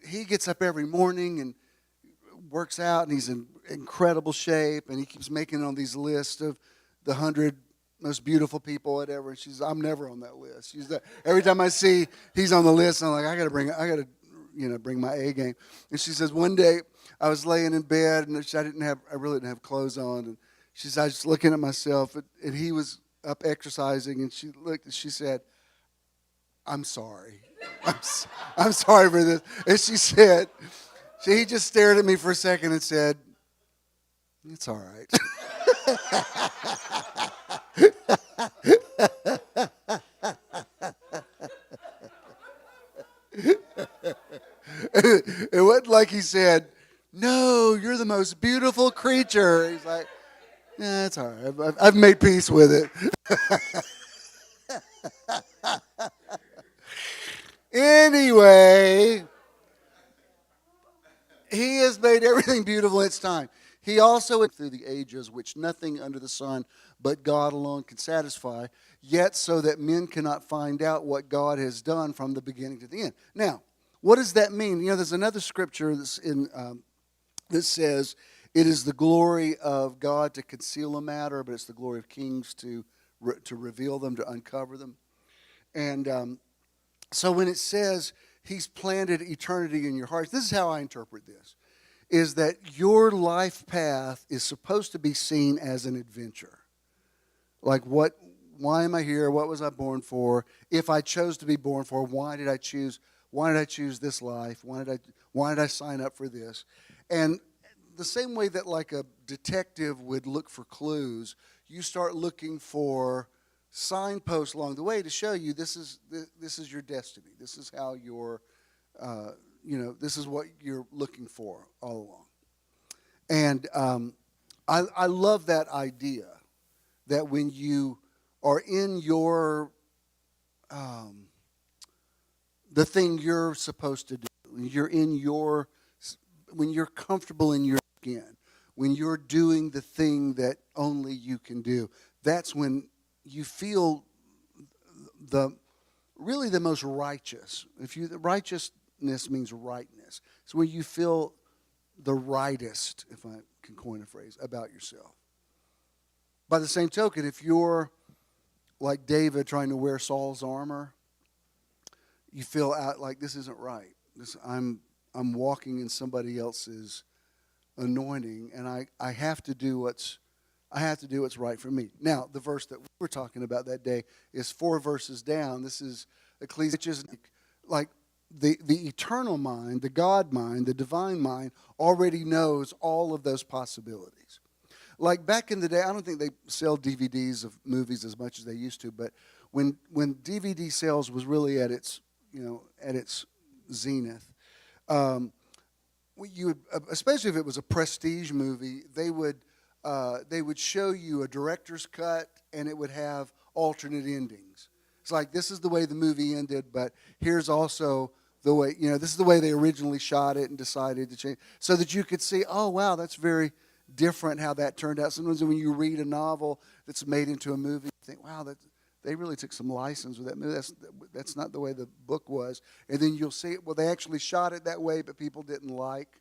he gets up every morning and works out, and he's in incredible shape, and he keeps making on these lists of the 100 most beautiful people, whatever. And I'm never on that list. Every time I see he's on the list, I'm like, I got to bring my A game. And she says, one day I was laying in bed, and I really didn't have clothes on, and she said, I was just looking at myself, and he was up exercising, and she looked, and she said, I'm sorry. I'm sorry for this. And she said, he just stared at me for a second and said, it's all right. It wasn't like he said, no, you're the most beautiful creature. He's like, yeah, it's all right. I've made peace with it. Anyway, he has made everything beautiful in its time. He also went through the ages, which nothing under the sun but God alone can satisfy, yet so that men cannot find out what God has done from the beginning to the end. Now, what does that mean? There's another scripture that says, it is the glory of God to conceal a matter, but it's the glory of kings to reveal them, to uncover them. And so when it says he's planted eternity in your hearts, this is how I interpret this, is that your life path is supposed to be seen as an adventure. Like, why am I here? What was I born for? If I chose to be born for, why did I choose this life? Why did I sign up for this? And the same way that like a detective would look for clues, you start looking for signposts along the way to show you this is your destiny. This is how this is what you're looking for all along. And I love that idea that when you are in your the thing you're supposed to do, when you're comfortable in your skin, when you're doing the thing that only you can do, that's when you feel the really the most righteous. Righteousness means rightness. It's where you feel the rightest, if I can coin a phrase, about yourself. By the same token, if you're like David trying to wear Saul's armor, you feel out like this isn't right. I'm walking in somebody else's anointing, and I have to do what's right for me. Now, the verse that we were talking about that day is 4 verses down. This is Ecclesiastes, like the eternal mind, the God mind, the divine mind already knows all of those possibilities. Like back in the day, I don't think they sell DVDs of movies as much as they used to, but when DVD sales was really at its zenith, you would, especially if it was a prestige movie, they would show you a director's cut, and it would have alternate endings. It's like, this is the way the movie ended, but here's also the way, this is the way they originally shot it and decided to change, so that you could see, oh wow, that's very different how that turned out. Sometimes when you read a novel that's made into a movie, you think, wow, they really took some license with that movie. That's not the way the book was. And then you'll see, well, they actually shot it that way, but people didn't like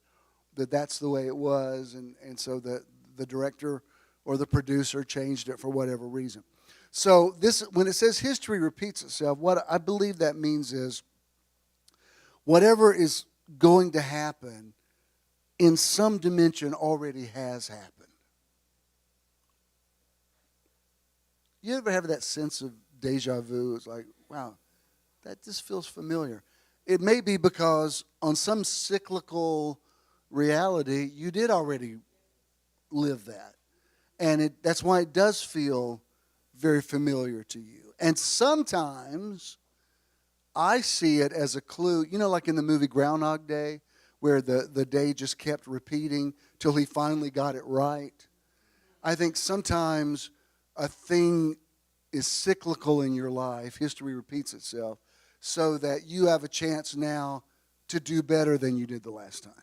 that that's the way it was, and so the director or the producer changed it for whatever reason. So when it says history repeats itself, what I believe that means is whatever is going to happen in some dimension already has happened. You ever have that sense of deja vu? It's like, wow, that just feels familiar. It may be because on some cyclical reality, you did already live that. And that's why it does feel very familiar to you. And sometimes I see it as a clue, like in the movie Groundhog Day, where the day just kept repeating till he finally got it right. I think sometimes a thing is cyclical in your life, history repeats itself, so that you have a chance now to do better than you did the last time.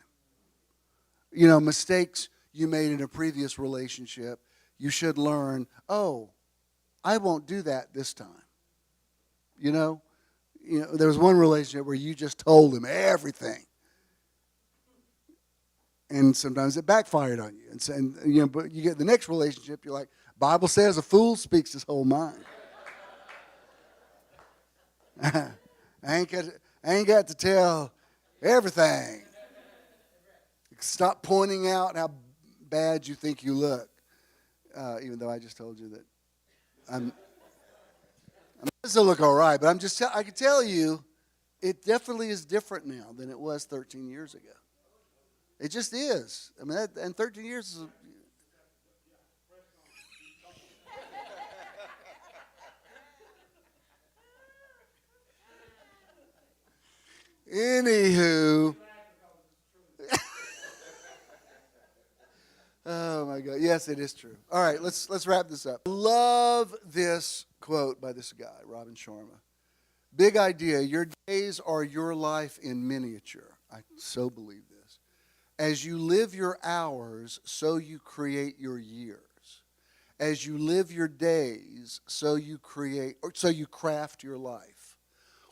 Mistakes you made in a previous relationship, you should learn, oh, I won't do that this time. There was one relationship where you just told him everything. And sometimes it backfired on you. But you get the next relationship, you're like, Bible says a fool speaks his whole mind. I ain't got to tell everything. Stop pointing out how bad you think you look. Even though I just told you that I'm still look all right, but I can tell you, it definitely is different now than it was 13 years ago. It just is. I mean, and 13 years is. Anywho. Oh my God! Yes, it is true. All right, let's wrap this up. Love this quote by this guy, Robin Sharma. Big idea. Your days are your life in miniature. I so believe this. As you live your hours, so you create your years. As you live your days, so you craft your life.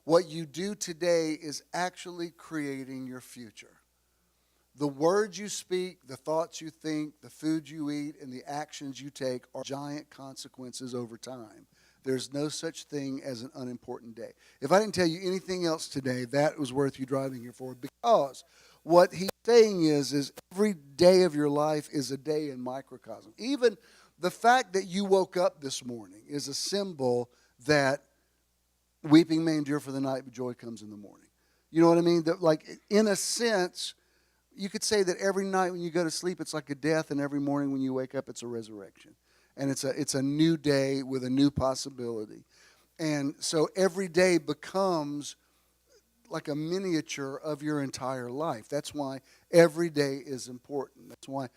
What you do today is actually creating your future. The words you speak, the thoughts you think, the food you eat, and the actions you take are giant consequences over time. There's no such thing as an unimportant day. If I didn't tell you anything else today, that was worth you driving here for, because what he's saying is every day of your life is a day in microcosm. Even the fact that you woke up this morning is a symbol that weeping may endure for the night, but joy comes in the morning. You know what I mean? That, like, in a sense, you could say that every night when you go to sleep, it's like a death, and every morning when you wake up, it's a resurrection. And it's a new day with a new possibility. And so every day becomes like a miniature of your entire life. That's why every day is important. That's why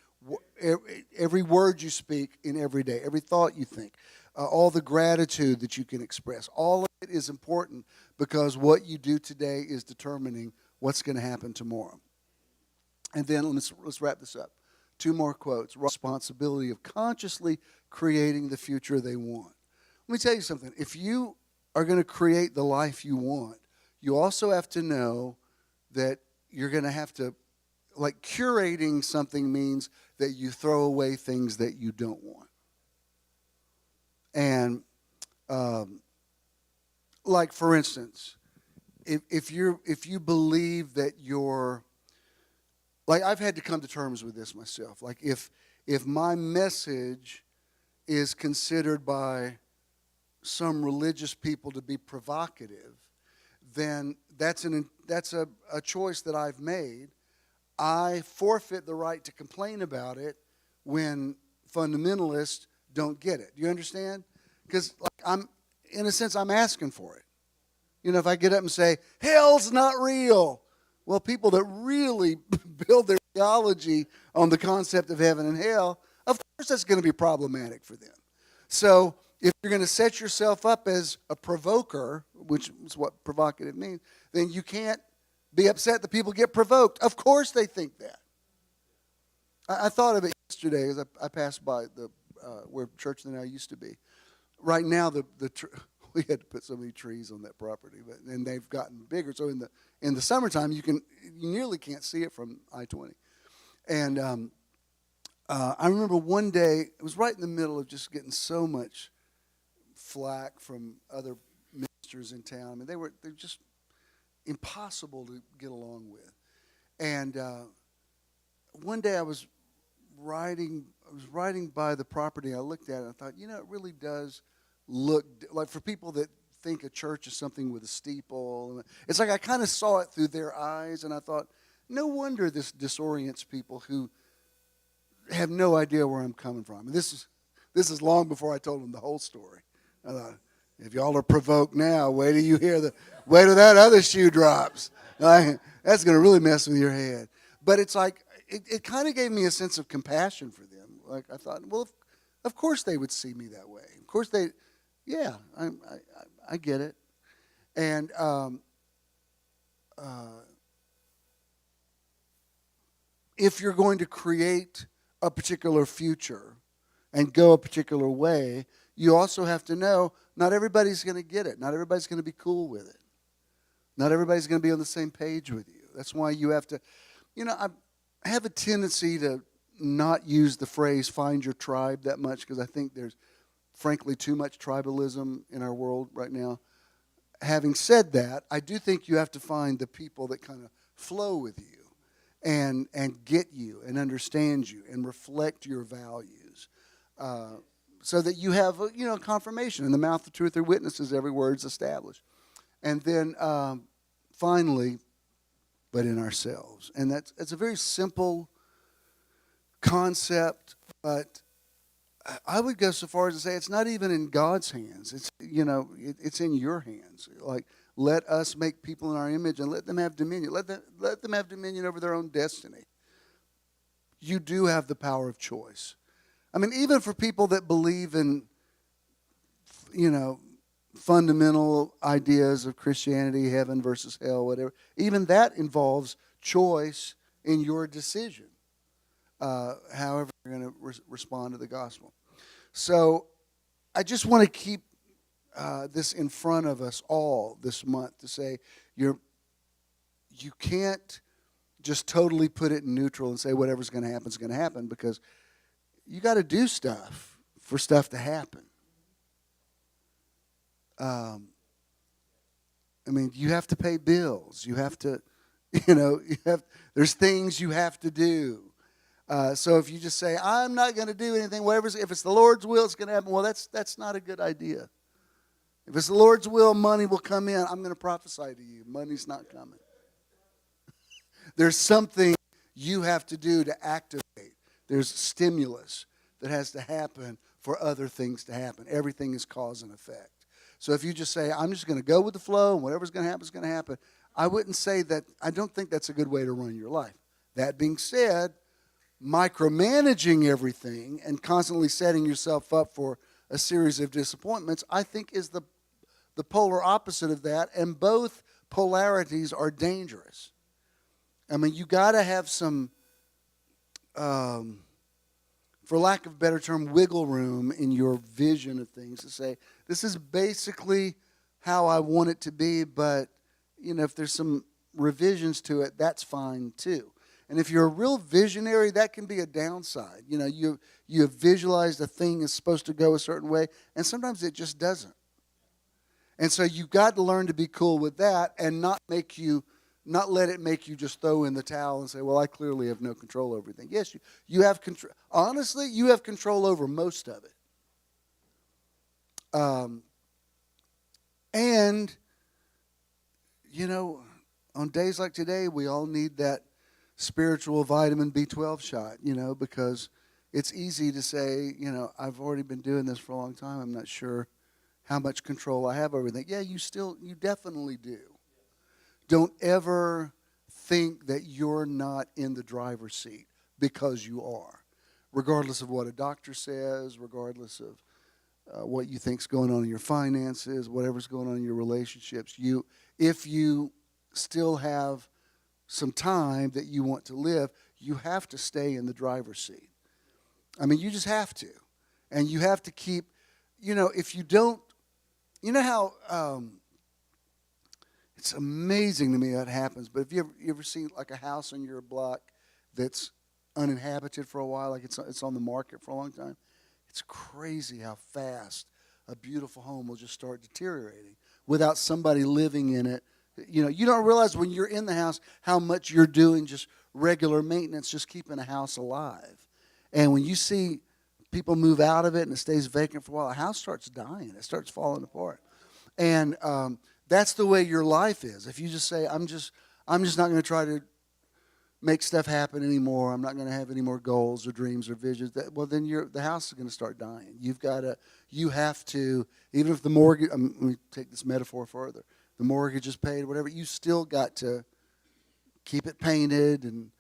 every word you speak in every day, every thought you think, all the gratitude that you can express, all of it is important, because what you do today is determining what's going to happen tomorrow. And then let's wrap this up. 2 more quotes. Responsibility of consciously creating the future they want. Let me tell you something. If you are going to create the life you want, you also have to know that you're going to have to, like, curating something means that you throw away things that you don't want. And, like, for instance, if you believe that you're, like, I've had to come to terms with this myself. Like, if my message is considered by some religious people to be provocative, then that's a choice that I've made. I forfeit the right to complain about it when fundamentalists don't get it. Do you understand? Because, like, in a sense, I'm asking for it. You know, if I get up and say, hell's not real, well, people that really build their theology on the concept of heaven and hell, of course that's going to be problematic for them. So if you're going to set yourself up as a provoker, which is what provocative means, then you can't be upset that people get provoked. Of course they think that. I thought of it yesterday as I passed by the where Church of the Now used to be. Right now, we had to put so many trees on that property, and they've gotten bigger. So in the summertime, you nearly can't see it from I-20. And I remember one day, it was right in the middle of just getting so much flack from other ministers in town. I mean, they're just impossible to get along with. And one day I was riding by the property. I looked at it and I thought, you know, it really does look like, for people that think a church is something with a steeple, it's like I kind of saw it through their eyes, and I thought, no wonder this disorients people who have no idea where I'm coming from. And this is long before I told them the whole story. I thought, if y'all are provoked now, wait till that other shoe drops. That's going to really mess with your head. But it's like, it kind of gave me a sense of compassion for them. Like, I thought, well, of course they would see me that way. Of course I get it. And if you're going to create a particular future and go a particular way, you also have to know not everybody's going to get it. Not everybody's going to be cool with it. Not everybody's going to be on the same page with you. That's why you have to, you know, I have a tendency to not use the phrase find your tribe that much, because I think there's, frankly, too much tribalism in our world right now. Having said that, I do think you have to find the people that kind of flow with you and get you and understand you and reflect your values, so that you have, you know, confirmation. In the mouth of two or three witnesses, every word's established. And then finally, but in ourselves. And it's a very simple concept, but I would go so far as to say it's not even in God's hands. It's, you know, it's in your hands. Like, let us make people in our image and let them have dominion. Let them have dominion over their own destiny. You do have the power of choice. I mean, even for people that believe in, you know, fundamental ideas of Christianity, heaven versus hell, whatever, even that involves choice in your decision, however you're going to respond to the gospel. So I just want to keep this in front of us all this month to say you can't just totally put it in neutral and say whatever's going to happen is going to happen, because you got to do stuff for stuff to happen. I mean, you have to pay bills. You have to, you know, there's things you have to do. So if you just say, I'm not going to do anything, if it's the Lord's will, it's going to happen. Well, that's not a good idea. If it's the Lord's will, money will come in. I'm going to prophesy to you. Money's not coming. There's something you have to do to activate. There's stimulus that has to happen for other things to happen. Everything is cause and effect. So if you just say, I'm just going to go with the flow, and whatever's going to happen is going to happen, I wouldn't say that. I don't think that's a good way to run your life. That being said, micromanaging everything and constantly setting yourself up for a series of disappointments, I think, is the polar opposite of that, and both polarities are dangerous. I mean, you got to have some, for lack of a better term, wiggle room in your vision of things to say, this is basically how I want it to be, but if there's some revisions to it, that's fine too. And if you're a real visionary, that can be a downside. You have visualized a thing is supposed to go a certain way, and sometimes it just doesn't. And so you've got to learn to be cool with that and not let it make you just throw in the towel and say, well, I clearly have no control over everything. Yes, you have control. Honestly, you have control over most of it. And, on days like today, we all need that spiritual vitamin B12 shot, because it's easy to say, I've already been doing this for a long time. I'm not sure how much control I have over everything. Yeah, you definitely do. Don't ever think that you're not in the driver's seat, because you are. Regardless of what a doctor says, regardless of what you think's going on in your finances, whatever's going on in your relationships, if you still have some time that you want to live, you have to stay in the driver's seat. I mean, you just have to. And you have to keep, if you don't, how it's amazing to me how it happens, but have you ever seen like a house on your block that's uninhabited for a while, like it's on the market for a long time? It's crazy how fast a beautiful home will just start deteriorating without somebody living in it. You don't realize when you're in the house how much you're doing just regular maintenance, just keeping a house alive. And when you see people move out of it and it stays vacant for a while, the house starts dying. It starts falling apart. And that's the way your life is. If you just say, I'm just not going to try to make stuff happen anymore. I'm not going to have any more goals or dreams or visions. Then the house is going to start dying. You have to, even if the mortgage, let me take this metaphor further. The mortgage is paid, whatever, you still got to keep it painted. And,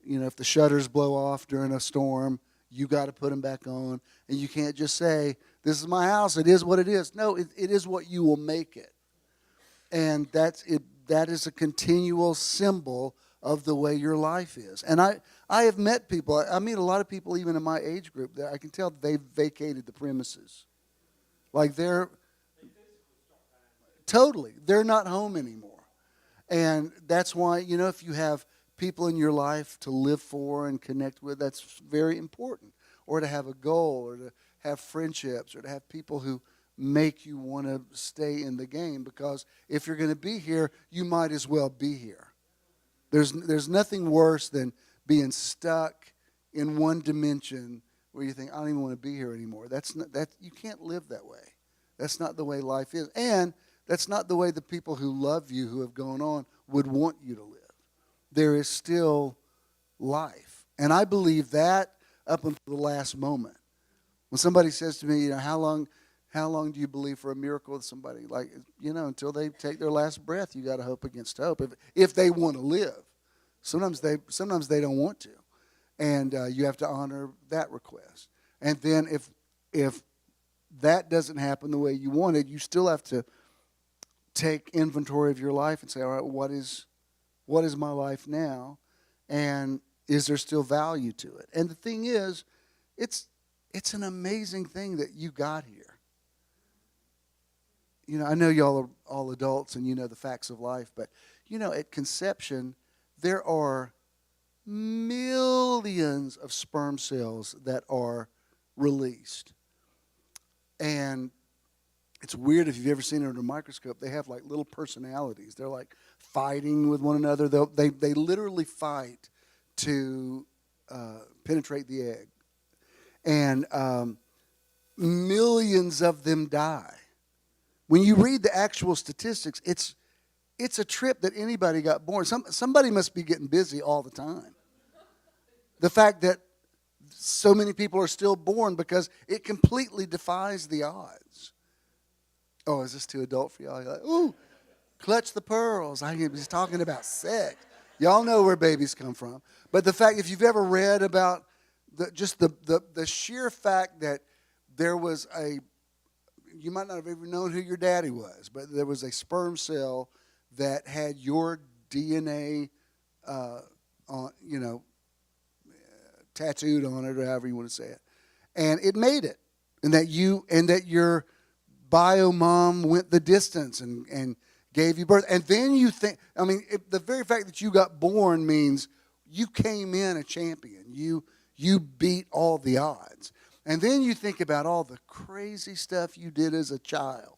if the shutters blow off during a storm, you got to put them back on. And you can't just say, this is my house, it is what it is. No, it is what you will make it. And that is a continual symbol of the way your life is. And I have met people, I meet a lot of people even in my age group that I can tell they've vacated the premises. Like they're not home anymore. And that's why, if you have people in your life to live for and connect with, that's very important. Or to have a goal, or to have friendships, or to have people who make you want to stay in the game, because if you're going to be here, you might as well be here. There's nothing worse than being stuck in one dimension where you think, I don't even want to be here anymore. You can't live that way. That's not the way life is. And that's not the way the people who love you, who have gone on, would want you to live. There is still life. And I believe that up until the last moment. When somebody says to me, how long do you believe for a miracle with somebody? Like, until they take their last breath, you got to hope against hope. If they want to live. Sometimes they don't want to. And you have to honor that request. And then if that doesn't happen the way you wanted, you still have to take inventory of your life and say, all right, what is my life now? And is there still value to it? And the thing is, it's an amazing thing that you got here. I know y'all are all adults and you know the facts of life, but at conception, there are millions of sperm cells that are released. And it's weird if you've ever seen it under a microscope. They have like little personalities. They're like fighting with one another. They literally fight to penetrate the egg. And millions of them die. When you read the actual statistics, it's a trip that anybody got born. Somebody must be getting busy all the time. The fact that so many people are still born, because it completely defies the odds. Oh, is this too adult for y'all? You're like, ooh, clutch the pearls. I was talking about sex. Y'all know where babies come from. But the fact, if you've ever read about the sheer fact that there was you might not have ever known who your daddy was, but there was a sperm cell that had your DNA, tattooed on it, or however you want to say it, and it made it, and that your bio mom went the distance and gave you birth. And then you think, the very fact that you got born means you came in a champion. You beat all the odds. And then you think about all the crazy stuff you did as a child.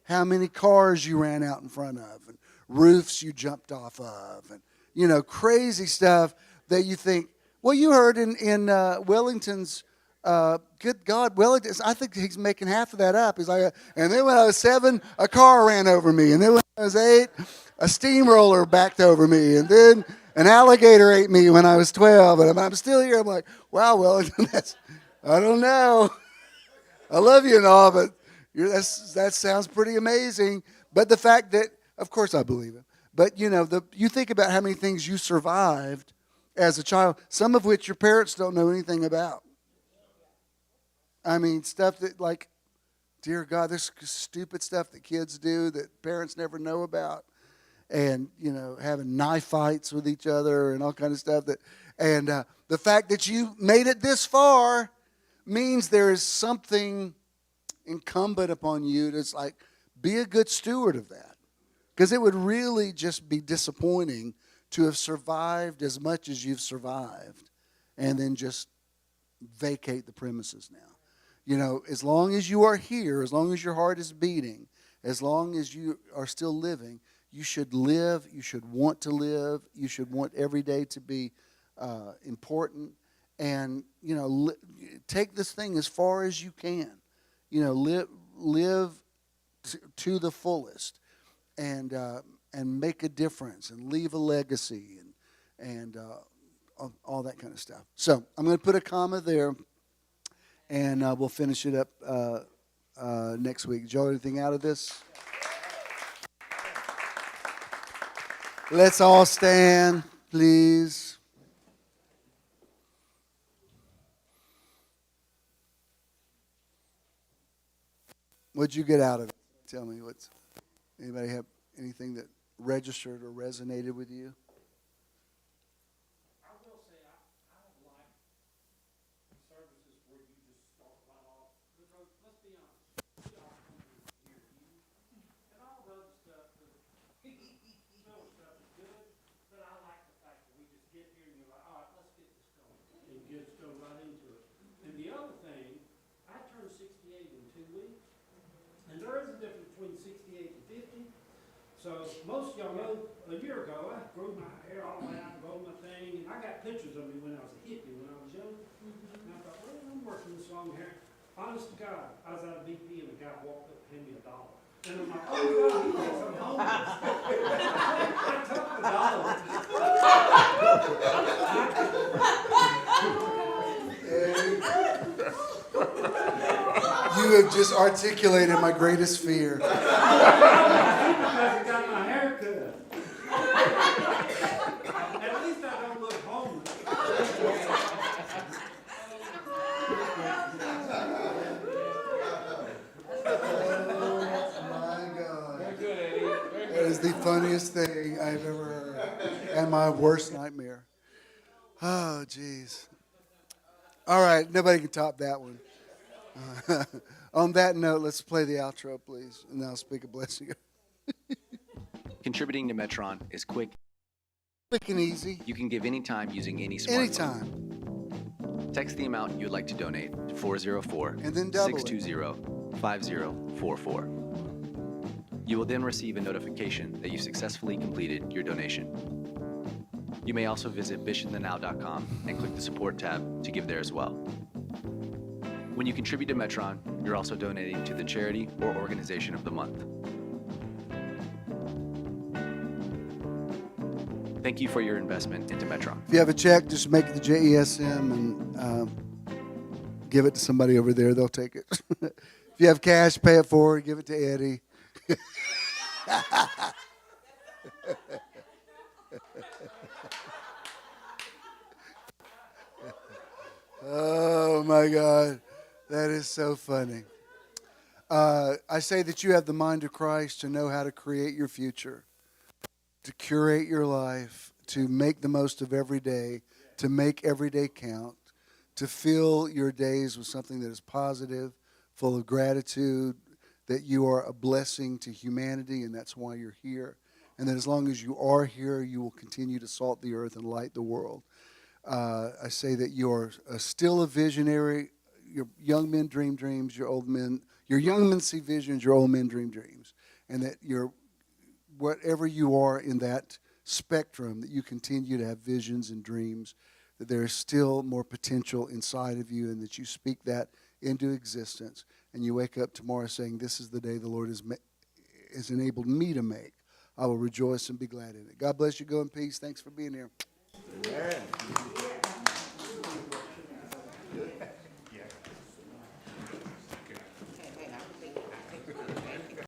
How many cars you ran out in front of, and roofs you jumped off of, and crazy stuff that you think. Well, you heard in Wellington's. Good God, Wellington. I think he's making half of that up. He's like, and then when I was 7, a car ran over me, and then when I was 8, a steamroller backed over me, and then an alligator ate me when I was 12, and I'm still here. I'm like, wow, Wellington, I don't know. I love you and all, but that sounds pretty amazing. But the fact that, of course, I believe it. But you think about how many things you survived as a child, some of which your parents don't know anything about. Stuff that, like, dear God, there's stupid stuff that kids do that parents never know about, and having knife fights with each other and all kind of stuff. And the fact that you made it this far means there is something incumbent upon you to be a good steward of that, because it would really just be disappointing to have survived as much as you've survived and then just vacate the premises now. As long as you are here, as long as your heart is beating, as long as you are still living, you should live, you should want to live, you should want every day to be important, and, take this thing as far as you can. Live to the fullest, and make a difference, and leave a legacy, and all that kind of stuff. So I'm going to put a comma there. And we'll finish it up next week. Joe, anything out of this? Let's all stand, please. What'd you get out of it? Tell me. Anybody have anything that registered or resonated with you? So most of y'all know, a year ago, I grew my hair all out, rolled my thing, and I got pictures of me when I was a hippie, when I was young. And I thought, well, I'm working this long hair. Honest to God, I was at a BP and a guy walked up and handed me $1. And I'm like, oh God, he thinks I'm homeless. I took the $1. You have just articulated my greatest fear. I got my hair cut. At least I don't look homeless. Oh my God. Very good, Eddie. That is the funniest thing I've ever heard. And my worst nightmare. Oh, jeez. All right, nobody can top that one. On that note, let's play the outro, please, and I'll speak a blessing. Contributing to Metron is quick. Quick and easy. You can give anytime using any smartphone. Anytime. Text the amount you'd like to donate to 404 And then double 620 5044. You will then receive a notification that you successfully completed your donation. You may also visit bishopthenow.com and click the support tab to give there as well. When you contribute to Metron, you're also donating to the charity or organization of the month. Thank you for your investment into Metron. If you have a check, just make it the JESM and give it to somebody over there. They'll take it. If you have cash, pay it forward. Give it to Eddie. Oh, my God. That is so funny. I say that you have the mind of Christ to know how to create your future, to curate your life, to make the most of every day, to make every day count, to fill your days with something that is positive, full of gratitude, that you are a blessing to humanity, and that's why you're here. And that as long as you are here, you will continue to salt the earth and light the world. I say that you're still a visionary. Your young men dream dreams, your young men see visions, your old men dream dreams. And that whatever you are in that spectrum, that you continue to have visions and dreams, that there is still more potential inside of you, and that you speak that into existence. And you wake up tomorrow saying, this is the day the Lord has enabled me to make. I will rejoice and be glad in it. God bless you. Go in peace. Thanks for being here. Amen.